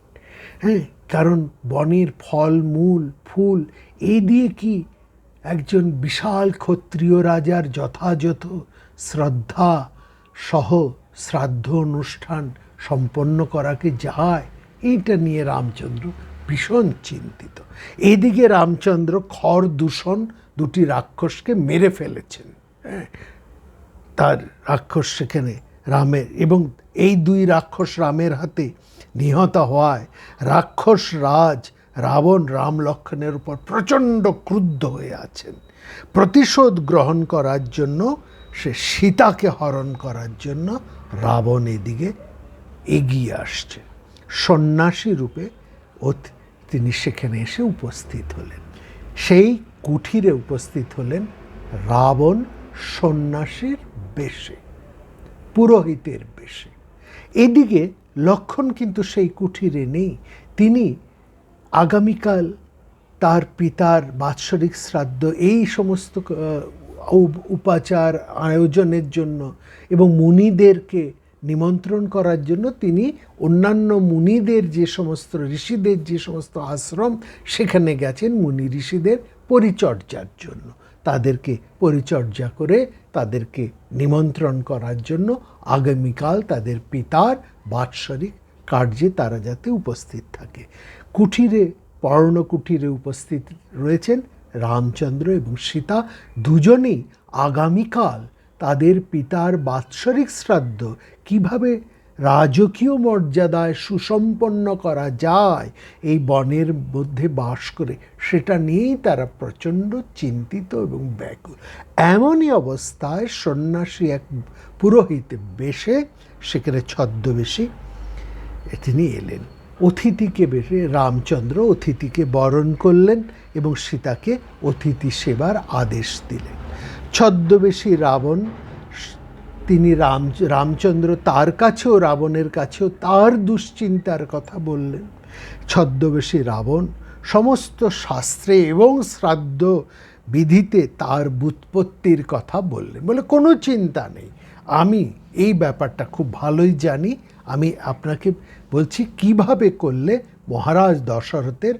হ্যাঁ, কারণ বনের ফল মূল ফুল এই দিয়ে কি একজন বিশাল ক্ষত্রিয় রাজার যথাযথ শ্রদ্ধা সহ শ্রাদ্ধ অনুষ্ঠান সম্পন্ন করাকে যায়? এইটা নিয়ে রামচন্দ্র ভীষণ চিন্তিত। এদিকে রামচন্দ্র খর দূষণ দুটি রাক্ষসকে মেরে ফেলেছেন। হ্যাঁ, তার রাক্ষস সেখানে রামের, এবং এই দুই রাক্ষস রামের হাতে নিহত হওয়ায় রাক্ষস রাজ রাবণ রাম লক্ষ্মণের উপর প্রচণ্ড ক্রুদ্ধ হয়ে আছেন। প্রতিশোধ গ্রহণ করার জন্য সে সীতাকে হরণ করার জন্য রাবণ এদিকে এগিয়ে আসছে। সন্ন্যাসী রূপে তিনি সেখানে এসে উপস্থিত হলেন। সেই কুঠিরে উপস্থিত হলেন রাবণ সন্ন্যাসীর বেশে, পুরোহিতের বেশে। এদিকে লক্ষ্মণ কিন্তু সেই কুঠিরে নেই। তিনি আগামীকাল তার পিতার বাৎসরিক শ্রাদ্ধ এই সমস্ত উপাচার আয়োজনের জন্য এবং মুনিদেরকে নিমন্ত্রণ করার জন্য তিনি অন্যান্য মুনিদের যে সমস্ত ঋষিদের যে সমস্ত আশ্রম সেখানে গেছেন মুনি ঋষিদের পরিচর্যার জন্য, তাদেরকে পরিচর্যা করে তাদেরকে নিমন্ত্রণ করার জন্য আগামীকাল তাদের পিতার বাৎসরিক কার্যে তারা যাতে উপস্থিত থাকে। কুঠিরে, পর্ণকুঠিরে উপস্থিত রয়েছেন রামচন্দ্র এবং সীতা। দুজনেই আগামীকাল তাদের পিতার বাৎসরিক শ্রাদ্ধ কিভাবে রাজকীয় মর্যাদায় সুসম্পন্ন করা যায় এই বনের মধ্যে বাস করে, সেটা নিয়েই তারা প্রচণ্ড চিন্তিত এবং ব্যাকুল। এমনই অবস্থায় সন্ন্যাসী এক পুরোহিত বেশে সেখানে ছদ্মবেশী তিনি এলেন। অতিথিকে বেশে রামচন্দ্র অতিথিকে বরণ করলেন এবং সীতাকে অতিথি সেবার আদেশ দিলেন। ছদ্মবেশী রাবণ, তিনি রামচন্দ্র তার কাছেও রাবণের কাছেও তার দুশ্চিন্তার কথা বললেন। ছদ্মবেশী রাবণ সমস্ত শাস্ত্রে এবং শ্রাদ্ধ বিধিতে তার ব্যুৎপত্তির কথা বললেন। বলে কোনো চিন্তা নেই, আমি এই ব্যাপারটা খুব ভালোই জানি, আমি আপনাকে বলছি কিভাবে করলে মহারাজ দশরথের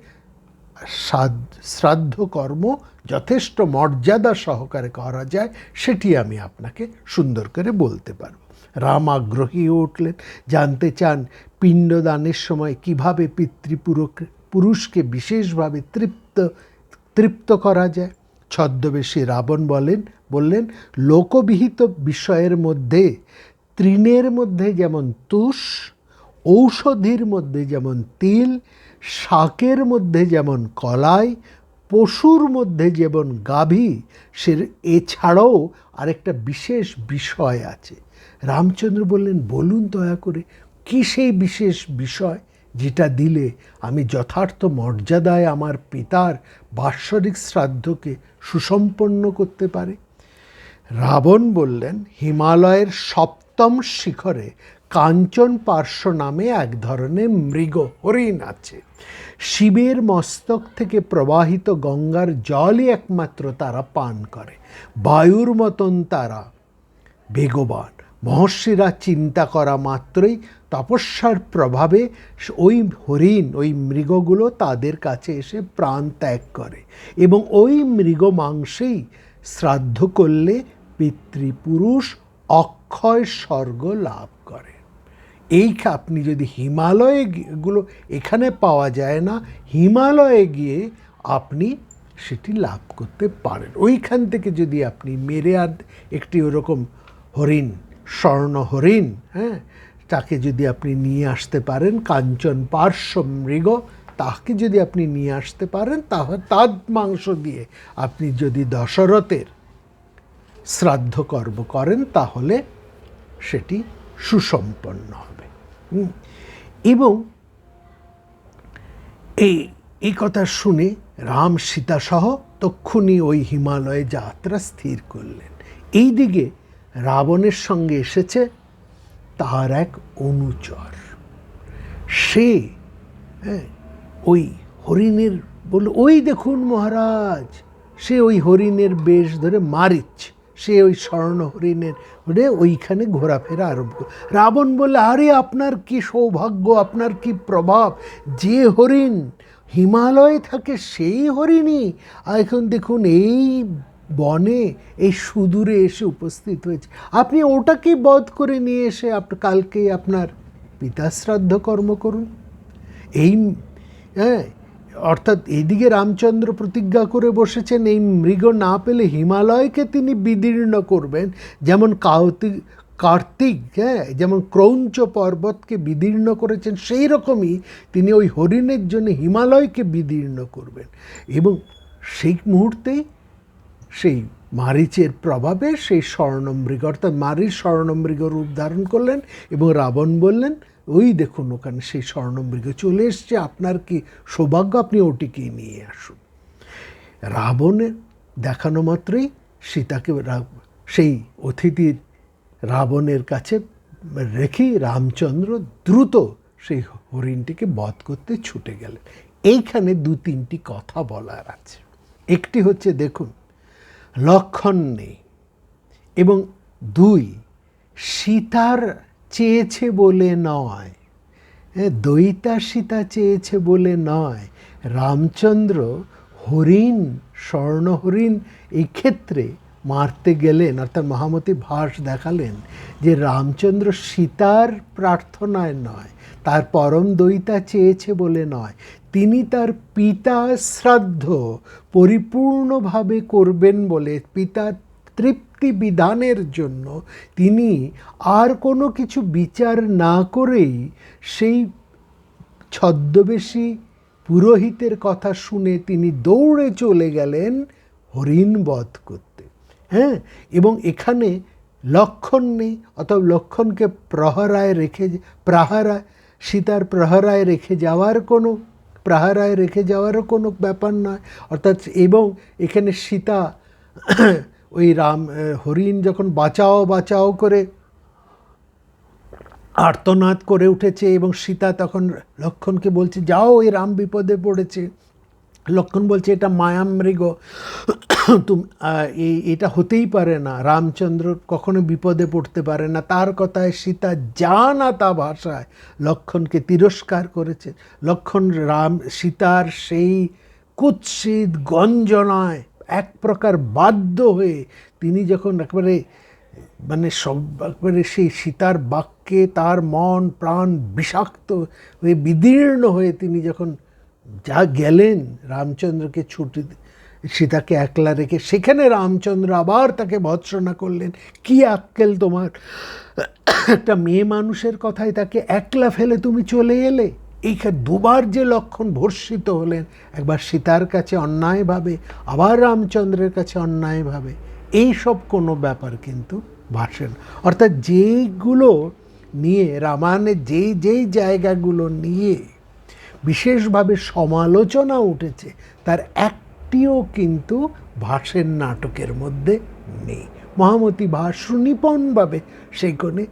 শ্রাদ্ধ কর্ম যথেষ্ট মর্যাদা সহকারে করা যায়, সেটি আমি আপনাকে সুন্দর করে বলতে পারব। রাম আগ্রহী হয়ে উঠলেন, জানতে চান পিণ্ডদানের সময় কিভাবে পিতৃপুরুষকে বিশেষভাবে তৃপ্ত করা যায়। ছদ্মবেশী রাবণ বললেন লোকবিহিত বিষয়ের মধ্যে তৃণের মধ্যে যেমন তুষ, ঔষধির মধ্যে যেমন তিল, শাকের মধ্যে যেমন কলাই, পশুর মধ্যে যেমন গাভী, সে এছাড়াও আরেকটা বিশেষ বিষয় আছে। রামচন্দ্র বললেন, বলুন দয়া করে, কি সেই বিশেষ বিষয় যেটা দিলে আমি যথার্থ মর্যাদায় আমার পিতার বাৎসরিক শ্রাদ্ধকে সুসম্পন্ন করতে পারি? রাবণ বললেন, হিমালয়ের সপ্তম শিখরে কাঞ্চন পার্শ্ব নামে এক ধরনের মৃগ হরিণ আছে। শিবের মস্তক থেকে প্রবাহিত গঙ্গার জলই একমাত্র তারা পান করে। বায়ুর মতন তারা বেগবান। মহর্ষিরা চিন্তা করা মাত্রই তপস্যার প্রভাবে ওই হরিণ, ওই মৃগগুলো তাদের কাছে এসে প্রাণ ত্যাগ করে এবং ওই মৃগ মাংসেই শ্রাদ্ধ করলে পিতৃপুরুষ অক্ষয় স্বর্গ লাভ করে। এই আপনি যদি হিমালয়ে গুলো এখানে পাওয়া যায় না, হিমালয়ে গিয়ে আপনি সেটি লাভ করতে পারেন। ওইখান থেকে যদি আপনি মেরে একটি ওরকম হরিণ, স্বর্ণ হরিণ, হ্যাঁ, তাকে যদি আপনি নিয়ে আসতে পারেন, কাঞ্চন পার্শ্ব মৃগ, তাকে যদি আপনি নিয়ে আসতে পারেন, তাহলে তার মাংস দিয়ে আপনি যদি দশরথের শ্রাদ্ধ কর্ম করেন তাহলে সেটি সুসম্পন্ন হবে। এবং এই কথা শুনে রাম সীতা সহ তক্ষুনি ওই হিমালয়ে যাত্রা স্থির করলেন। এইদিকে রাবণের সঙ্গে এসেছে তার এক অনুচর। সে ওই হরিণের বলল, ওই দেখুন মহারাজ, সে ওই হরিণের বেশ ধরে মারিচ, সে ওই স্বর্ণ হরিণের ধরে ওইখানে ঘোরাফেরা আরম্ভ। রাবণ বললে, আরে আপনার কি সৌভাগ্য, আপনার কি প্রভাব, যে হরিণ হিমালয়ে থাকে সেই হরিণই এখন দেখুন এই বনে এই সুদূরে এসে উপস্থিত হয়েছে। আপনি ওটাকে বধ করে নিয়ে এসে কালকেই আপনার পিতা শ্রাদ্ধ কর্ম করুন। এই অর্থাৎ এইদিকে রামচন্দ্র প্রতিজ্ঞা করে বসেছেন এই মৃগ না পেলে হিমালয়কে তিনি বিদীর্ণ করবেন, যেমন কার্তিক যেমন ক্রৌঞ্চ পর্বতকে বিদীর্ণ করেছেন, সেই রকমই তিনি ওই হরিণের জন্য হিমালয়কে বিদীর্ণ করবেন। এবং সেই মুহূর্তেই সেই মারিচের প্রভাবে সেই স্বর্ণমৃগ অর্থাৎ মারিচ স্বর্ণমৃগ রূপ ধারণ করলেন এবং রাবণ বললেন, ওই দেখুন ওখানে সেই স্বর্ণমৃগ চলে এসছে, আপনার কি সৌভাগ্য, আপনি ওটিকেই নিয়ে আসুন। রাবণের দেখানো মাত্রই সীতাকে সেই অতিথির রাবণের কাছে রেখে রামচন্দ্র দ্রুত সেই হরিণটিকে বধ করতে ছুটে গেলেন। এইখানে দু তিনটি কথা বলার আছে। একটি হচ্ছে, দেখুন লক্ষণ নেই, এবং দুই, সীতার চেয়েছে বলে নয়, দয়িতা সীতা চেয়েছে বলে নয়, রামচন্দ্র হরিণ স্বর্ণ হরিণ এই ক্ষেত্রে মারতে গেলেন, অর্থাৎ মহামতি ভাস দেখালেন যে রামচন্দ্র সীতার প্রার্থনায় নয়, তার পরম দয়িতা চেয়েছে বলে নয়, তিনি তার পিতা শ্রাদ্ধ পরিপূর্ণভাবে করবেন বলে, পিতার তৃপ্তি বিধানের জন্য তিনি আর কোনো কিছু বিচার না করেই সেই ছদ্মবেশী পুরোহিতের কথা শুনে তিনি দৌড়ে চলে গেলেন হরিণ বধ করতে। এবং এখানে লক্ষণ নেই, অথবা লক্ষণকে সীতার প্রহরায় রেখে যাওয়ারও কোনো ব্যাপার নয়। অর্থাৎ এবং এখানে সীতা ওই হরিণ যখন বাঁচাও বাঁচাও করে আর্তনাদ করে উঠেছে এবং সীতা তখন লক্ষণকে বলছে, যাও ওই রাম বিপদে পড়েছে। লক্ষণ বলছে, এটা মায়ামৃগ, এটা হতেই পারে না, রামচন্দ্র কখনো বিপদে পড়তে পারে না। তার কথায় সীতা যা না তা ভাষায় লক্ষণকে তিরস্কার করেছে। লক্ষণ সীতার সেই কুৎসিত গঞ্জনায় এক প্রকার বাধ্য হয়ে তিনি যখন একবারে একবারে সেই সীতার বাক্যে তার মন প্রাণ বিষাক্ত হয়ে বিদীর্ণ হয়ে তিনি যখন গেলেন রামচন্দ্রকে সীতাকে একলা রেখে, সেখানে রামচন্দ্র আবার তাকে ভৎসনা করলেন, কি আক্কেল তোমার, একটা মেয়ে মানুষের কথায় তাকে একলা ফেলে তুমি চলে এলে। এইখানে দুবার যে লক্ষণ ভর্ষিত হলেন, একবার সীতার কাছে অন্যায়ভাবে, আবার রামচন্দ্রের কাছে অন্যায়ভাবে, এইসব কোনো ব্যাপার কিন্তু ভাসে না। অর্থাৎ যেইগুলো নিয়ে রামায়ণের যেই জায়গাগুলো নিয়ে বিশেষভাবে সমালোচনা উঠেছে তার একটিও কিন্তু ভাসের নাটকের মধ্যে নেই। মহামতি ভাস সুনিপুণভাবে সেইখানে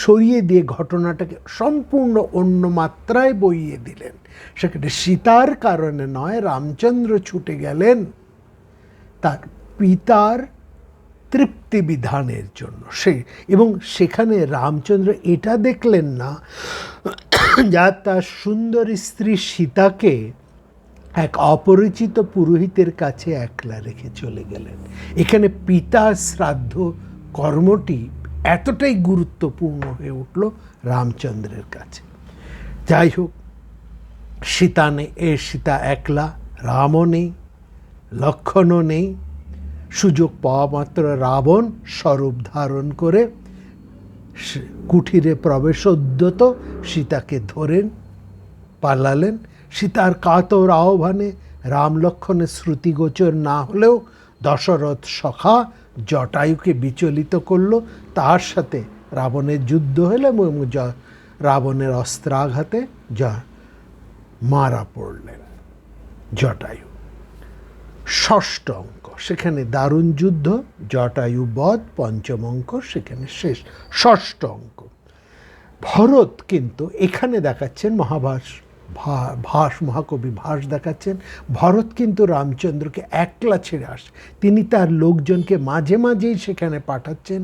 সরিয়ে দিয়ে ঘটনাটাকে সম্পূর্ণ অন্য মাত্রায় বইয়ে দিলেন। সেখানে সীতার কারণে নয়, রামচন্দ্র ছুটে গেলেন তার পিতার তৃপ্তি বিধানের জন্য। এবং সেখানে রামচন্দ্র এটা দেখলেন না যা তার সুন্দরী স্ত্রী সীতাকে এক অপরিচিত পুরোহিতের কাছে একলা রেখে চলে গেলেন। এখানে পিতা শ্রাদ্ধ কর্মটি এতটাই গুরুত্বপূর্ণ হয়ে উঠল রামচন্দ্রের কাছে। যাই হোক, সীতা একলা, রামও নেই, লক্ষণও নেই। সুযোগ পাওয়া মাত্র রাবণ স্বরূপ ধারণ করে কুঠিরে প্রবেশোদ্যত সীতাকে ধরেন পালালেন। সীতার কাতর আহ্বানে রাম লক্ষণের শ্রুতিগোচর না হলেও দশরথ সখা জটায়ুকে বিচলিত করল, তার সাথে রাবণের যুদ্ধ হলে এবং রাবণের অস্ত্রাঘাতে মারা পড়লেন জটায়ু। ষষ্ঠ অঙ্ক, সেখানে দারুণ যুদ্ধ, জটায়ু বধ, পঞ্চম অঙ্ক সেখানে শেষ। ষষ্ঠ অঙ্ক, ভরত কিন্তু এখানে দেখাচ্ছেন মহাকবি ভাস দেখাচ্ছেন ভরত কিন্তু রামচন্দ্রকে একলা ছেড়ে আসে, তিনি তার লোকজনকে মাঝে মাঝেই সেখানে পাঠাচ্ছেন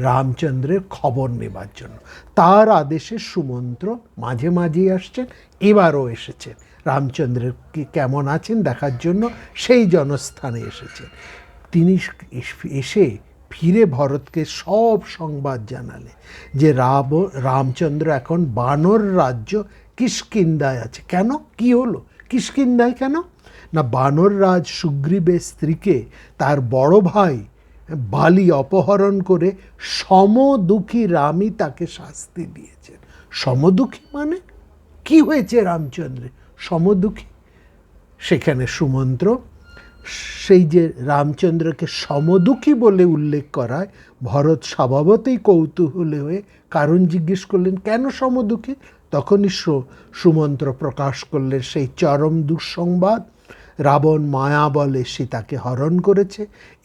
রামচন্দ্রের খবর নেবার জন্য। তার আদেশে সুমন্ত্র মাঝে মাঝেই আসছেন, এবারও এসেছেন রামচন্দ্রের কি কেমন আছেন দেখার জন্য, সেই জনস্থানে এসেছেন। তিনি এসে ফিরে ভরতকে সব সংবাদ জানালে যে রামচন্দ্র এখন বানর রাজ্য কিষ্কিন্ধায় আছে। কেন, কি হলো কিষ্কিন্ধায় কেন? না, বানর রাজ সুগ্রীবের স্ত্রীকে তার বড় ভাই বালি অপহরণ করে সমদুঃখী রামই তাকে শাস্তি দিয়েছেন। সমদুঃখী মানে কি হয়েছে রামচন্দ্রের সমদুঃখী? সেখানে সুমন্ত্র সেই যে রামচন্দ্রকে সমদুঃখী বলে উল্লেখ করায় ভরত স্বভাবতই কৌতূহলী হয়ে কারণ জিজ্ঞেস করলেন কেন সমদুঃখী। তখনই সুমন্ত্র প্রকাশ করলেন সেই চরম দুঃসংবাদ, রাবণ মায়া বলে সীতাকে হরণ করেছে।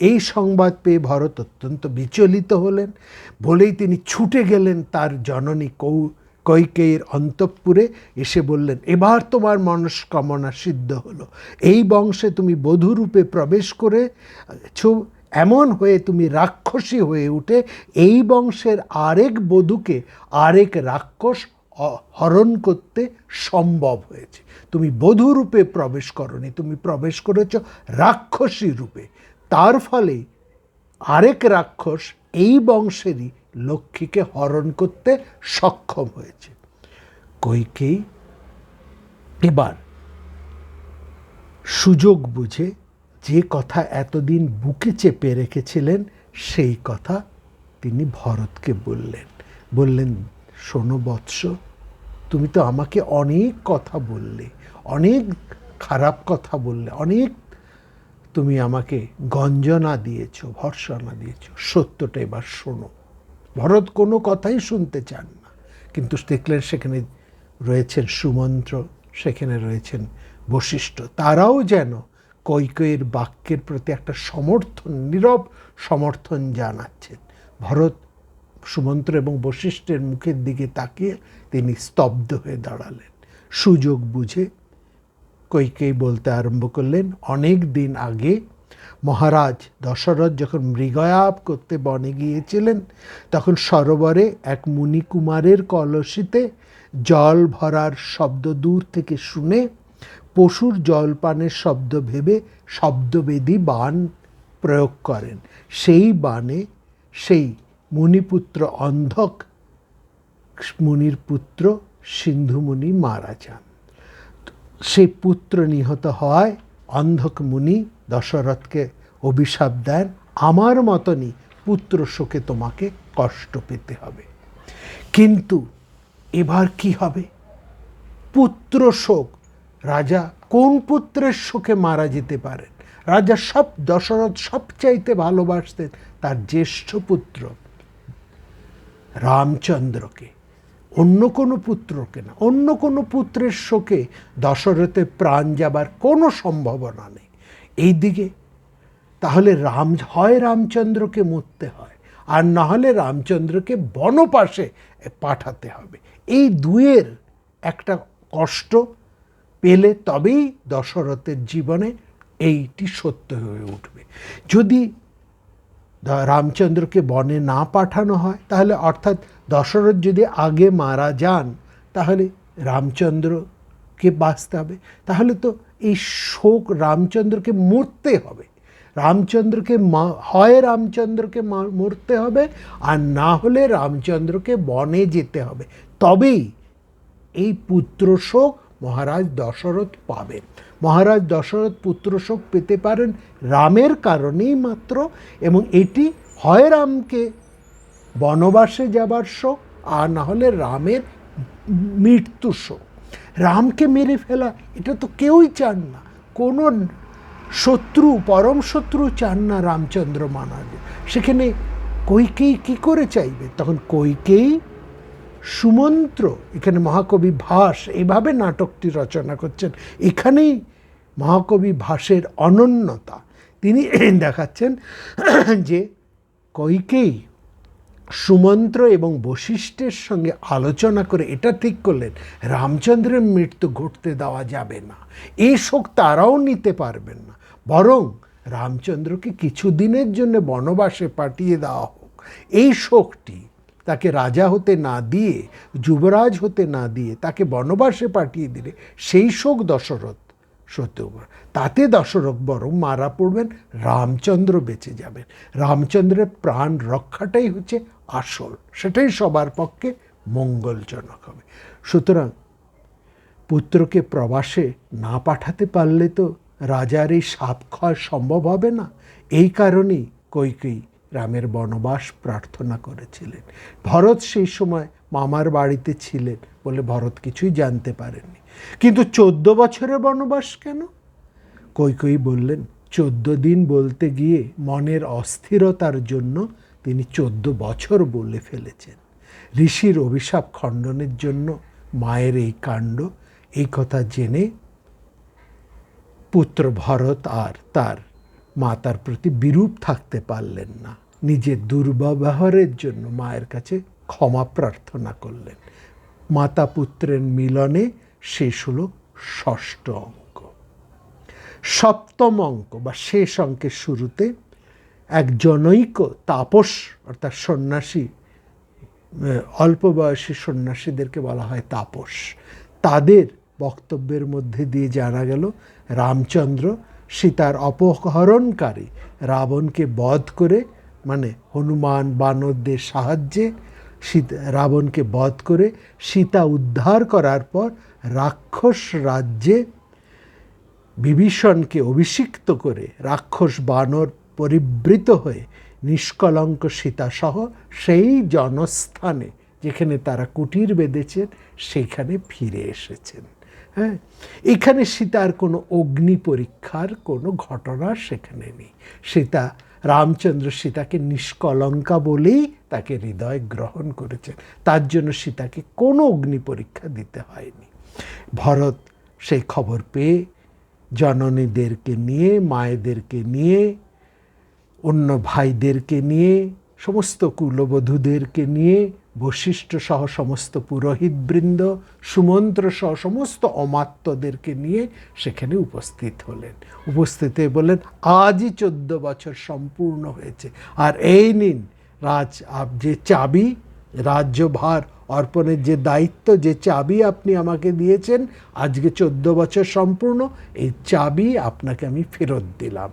এই সংবাদ পেয়ে ভরত অত্যন্ত বিচলিত হলেন, বলেই তিনি ছুটে গেলেন তার জননী কৈকেয়ীর অন্তঃপুরে, এসে বললেন এবার তোমার মনস্কামনা সিদ্ধ হলো, এই বংশে তুমি বধূরূপে প্রবেশ করেছ, এমন হয়ে তুমি রাক্ষসী হয়ে উঠে এই বংশের আরেক বধূকে আরেক রাক্ষস হরণ করতে সম্ভব হয়েছে। তুমি বধূরূপে প্রবেশ করনি, তুমি প্রবেশ করেছ রাক্ষসী রূপে, তার ফলে আরেক রাক্ষস এই বংশেরই লক্ষ্মীকে হরণ করতে সক্ষম হয়েছে। কৈকেয়ী এবার সুযোগ বুঝে যে কথা এতদিন বুকে চেপে রেখেছিলেন সেই কথা তিনি ভরতকে বললেন শোনো বৎস, তুমি তো আমাকে অনেক কথা বললে, অনেক খারাপ কথা বললে, অনেক তুমি আমাকে গঞ্জনা দিয়েছ, ভর্ৎসনা দিয়েছ, সত্যটা এবার শোনো। ভরত কোনো কথাই শুনতে চান না, কিন্তু দেখলেন সেখানে রয়েছেন সুমন্ত্র, সেখানে রয়েছেন বশিষ্ঠ, তারাও যেন কৈকেয়ীর বাক্যের প্রতি একটা সমর্থন, নীরব সমর্থন জানাচ্ছেন। ভরত সুমন্ত্র এবং বশিষ্ঠের মুখের দিকে তাকিয়ে তিনি স্তব্ধ হয়ে দাঁড়ালেন। সুযোগ বুঝে কৈকেয়ী বলতে আরম্ভ করলেন, অনেক দিন আগে মহারাজ দশরথ যখন মৃগয়াপ করতে বনে গিয়েছিলেন, তখন সরোবরে এক মুনিকুমারের কলসিতে জল ভরার শব্দ দূর থেকে শুনে পশুর জলপানের শব্দ ভেবে শব্দবেদী বাণ প্রয়োগ করেন। সেই বাণে সেই মুনিপুত্র অন্ধক মুনির পুত্র সিন্ধুমুনি মারা যান। সেই পুত্র নিহত হওয়ায় অন্ধক মুনি দশরথকে অভিশাপ দেন, আমার মতনই পুত্র শোকে তোমাকে কষ্ট পেতে হবে। কিন্তু এবার কি হবে? পুত্র শোক, রাজা কোন পুত্রের শোকে মারা যেতে পারেন? রাজা দশরথ সবচাইতে ভালোবাসতেন তার জ্যেষ্ঠ পুত্র রামচন্দ্রকে, অন্য কোনো পুত্রকে না। অন্য কোনো পুত্রের শোকে দশরথের প্রাণ যাবার কোনো সম্ভাবনা নেই। এই দিকে তাহলে হয় রামচন্দ্রকে মরতে হয়, আর না হলে রামচন্দ্রকে বনবাসে পাঠাতে হবে। এই দুয়ের একটা কষ্ট পেলে তবেই দশরথের জীবনে এইটি সত্য হয়ে উঠবে। যদি রামচন্দ্রকে বনে না পাঠানো হয়, তাহলে অর্থাৎ দশরথ যদি আগে মারা যান, তাহলে রামচন্দ্রকে বাঁচতে হবে। তাহলে তো এই শোক রামচন্দ্রকে মরতে হবে, হয় রামচন্দ্রকে মরতে হবে, আর না হলে রামচন্দ্রকে বনে যেতে হবে, তবেই এই পুত্র শোক মহারাজ দশরথ পাবেন। মহারাজ দশরথ পুত্র শোক পেতে পারেন রামের কারণেই মাত্র, এবং এটি হয় রামকে বনবাসে যাবার শোক, আর না হলে রামের মৃত্যু শোক। রামকে মেরে ফেলা এটা তো কেউই চান না, কোনো শত্রু, পরম শত্রু চান না রামচন্দ্র মারা। সেখানে কৈকেয়ী কি করে চাইবে? তখন কৈকেয়ী সুমন্ত্র, এখানে মহাকবি ভাস এভাবে নাটকটি রচনা করছেন। এখানেই মহাকবি ভাসের অনন্যতা। তিনি দেখাচ্ছেন যে কইকেয়ী সুমন্ত্র এবং বশিষ্ঠের সঙ্গে আলোচনা করে এটা ঠিক করলেন রামচন্দ্রের মৃত্যু ঘটতে দেওয়া যাবে না, এই শোক তারাও নিতে পারবেন না, বরং রামচন্দ্রকে কিছুদিনের জন্য বনবাসে পাঠিয়ে দেওয়া হোক। এই শোকটি তাকে রাজা হতে না দিয়ে, যুবরাজ হতে না দিয়ে তাকে বনবাসে পাঠিয়ে দিলে সেই শোক দশরথ সত্য, তাতে দশরথ বরং মারা পড়বেন, রামচন্দ্র বেঁচে যাবেন। রামচন্দ্রের প্রাণ রক্ষাটাই হচ্ছে আসল, সেটাই সবার পক্ষে মঙ্গলজনক হবে। সুতরাং পুত্রকে প্রবাসে না পাঠাতে পারলে তো রাজার এই শাপ ক্ষয় সম্ভব হবে না। এই কারণেই কইকেয়ী রামের বনবাস প্রার্থনা করেছিলেন। ভরত সেই সময় মামার বাড়িতে ছিলেন বলে ভরত কিছুই জানতে পারেননি। কিন্তু 14 বছরের বনবাস কেন? কইকেয়ী বললেন 14 দিন বলতে গিয়ে মনের অস্থিরতার জন্য তিনি 14 বছর বলে ফেলেছেন। ঋষির অভিশাপ খণ্ডনের জন্য মায়ের এই কাণ্ড, এই কথা জেনে পুত্র ভরত আর তার মাতার প্রতি বিরূপ থাকতে পারলেন না। নিজের দুর্ব্যবহারের জন্য মায়ের কাছে ক্ষমা প্রার্থনা করলেন। মাতা পুত্রের মিলনে শেষ হলো 6ষ্ঠ অঙ্ক। 7ম অঙ্ক বা শেষ অঙ্কের শুরুতে এক জনৈক তাপস অর্থাৎ সন্ন্যাসী, অল্প বয়সী সন্ন্যাসীদেরকে বলা হয় তাপস, তাদের বক্তব্যের মধ্যে দিয়ে জানা গেল রামচন্দ্র সীতার অপহরণকারী রাবণকে বধ করে, মানে হনুমান বানরদের সাহায্যে রাবণকে বধ করে সীতা উদ্ধার করার পর রাক্ষস রাজ্যে বিভীষণকে অভিষিক্ত করে রাক্ষস বানর পরিবৃত হয়ে নিষ্কলঙ্ক সীতাসহ সেই জনস্থানে যেখানে তারা কুটির বেঁধেছেন সেখানে ফিরে এসেছেন। হ্যাঁ, এখানে সীতার কোনো অগ্নি পরীক্ষার কোনো ঘটনা সেখানে নেই। সীতা, রামচন্দ্র সীতাকে নিষ্কলঙ্কা বলেই তাকে হৃদয় গ্রহণ করেছেন, তার জন্য সীতাকে কোনো অগ্নি পরীক্ষা দিতে হয়নি। ভরত সেই খবর পেয়ে জননীদেরকে নিয়ে, মায়েদেরকে নিয়ে, অন্য ভাইদেরকে নিয়ে, সমস্ত কুলবধূদেরকে নিয়ে, বশিষ্ঠ সহ সমস্ত পুরোহিতবৃন্দ, সুমন্ত্র সহ সমস্ত অমাত্যদেরকে নিয়ে সেখানে উপস্থিত হলেন। উপস্থিত হয়ে বললেন, আজই 14 বছর সম্পূর্ণ হয়েছে, আর এই নিন যে চাবি, রাজ্যভার অর্পণের যে দায়িত্ব, যে চাবি আপনি আমাকে দিয়েছেন, আজকে 14 বছর সম্পূর্ণ, এই চাবি আপনাকে আমি ফেরত দিলাম।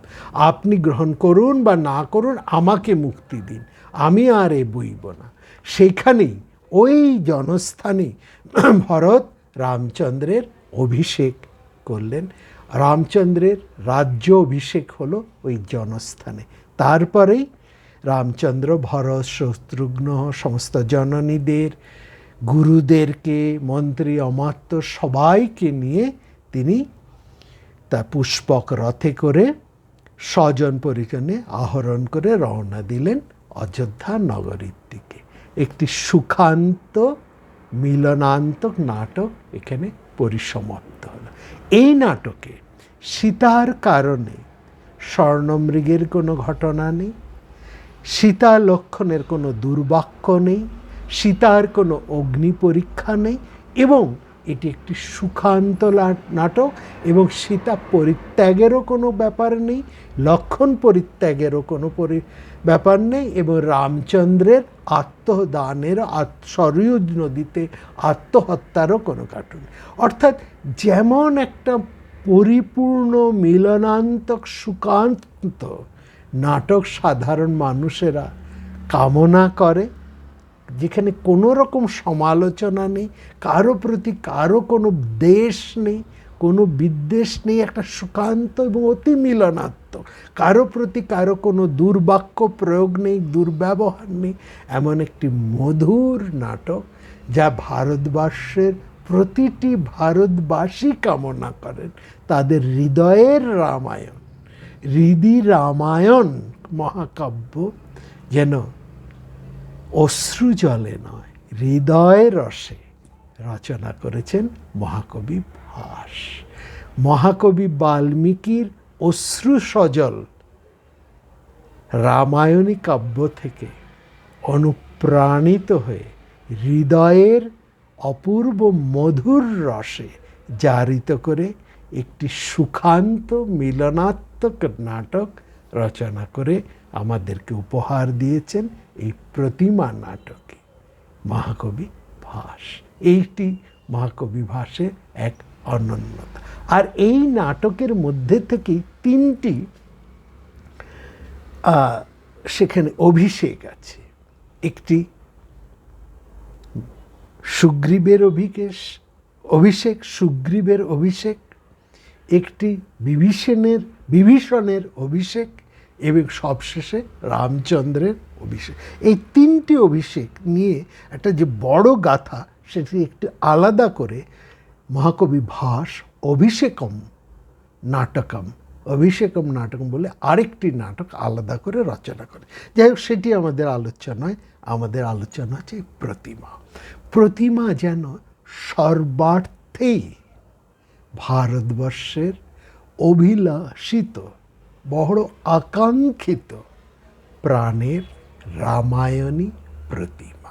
আপনি গ্রহণ করুন বা না করুন, আমাকে মুক্তি দিন, আমি আর এ বইব না। সেইখানেই ওই জনস্থানে ভরত রামচন্দ্রের অভিষেক করলেন। রামচন্দ্রের রাজ্য অভিষেক হলো ওই জনস্থানে। তারপরেই রামচন্দ্র ভরত, শত্রুঘ্ন, সমস্ত জননীদের, গুরুদেরকে, মন্ত্রী অমাত্য সবাইকে নিয়ে তিনি তা পুষ্পক রথে করে স্বজন পরিজনে আহরণ করে রওনা দিলেন অযোধ্যা নগরীর দিকে। একটি সুখান্ত মিলনান্তক নাটক এখানে পরিসমাপ্ত হলো। এই নাটকে সীতার কারণে স্বর্ণমৃগের কোনো ঘটনা নেই, সীতা লক্ষণের কোনো দুর্বাক্য নেই, সীতার কোনো অগ্নি পরীক্ষা নেই, এবং এটি একটি সুখান্ত নাটক, এবং সীতা পরিত্যাগেরও কোনো ব্যাপার নেই, লক্ষণ পরিত্যাগেরও কোনো ব্যাপার নেই, এবং রামচন্দ্রের আত্মদানের, সরয়ূ নদীতে আত্মহত্যারও কোনো কার্টুন। অর্থাৎ যেমন একটা পরিপূর্ণ মিলনান্তক সুখান্ত নাটক সাধারণ মানুষেরা কামনা করে, যেখানে কোনো রকম সমালোচনা নেই, কারো প্রতি কারো কোনো দেশ নেই, কোনো বিদ্বেষ নেই, একটা সুখান্ত এবং অতি মিলনাত্মক, কারো প্রতি কারো কোনো দুর্বাক্য প্রয়োগ নেই, দুর্ব্যবহার নেই, এমন একটি মধুর নাটক যা ভারতবর্ষের প্রতিটি ভারতবাসী কামনা করেন। তাদের হৃদয়ের রামায়ণ, হৃদি রামায়ণ মহাকাব্য যেন অশ্রু জলে নয়, হৃদয় রসে রচনা করেছেন মহাকবি ভাস। মহাকবি বাল্মীকির অশ্রু সজল রামায়ণী কাব্য থেকে অনুপ্রাণিত হয়ে হৃদয়ের অপূর্ব মধুর রসে জারিত করে একটি সুখান্ত মিলনাত্মক নাটক রচনা করে আমাদেরকে উপহার দিয়েছেন এই প্রতিমা নাটকে মহাকবি ভাস। এইটি মহাকবি ভাসের এক অনন্যতা। আর এই নাটকের মধ্যে থেকেই তিনটি সেখানে অভিষেক আছে। একটি সুগ্রীবের অভিষেক, সুগ্রীবের অভিষেক, একটি বিভীষণের অভিষেক এবং সবশেষে রামচন্দ্রের অভিষেক। এই তিনটি অভিষেক নিয়ে একটা যে বড় গাথা, সেটি একটি আলাদা করে মহাকবি ভাস অভিষেকম নাটকম বলে আরেকটি নাটক আলাদা করে রচনা করে। যাই হোক, সেটি আমাদের আলোচনায় আমাদের আলোচনা হচ্ছে প্রতিমা যেন সর্বার্থেই ভারতবর্ষের অভিলাষিত বড় আকাঙ্ক্ষিত প্রাণের রামায়ণী প্রতিমা।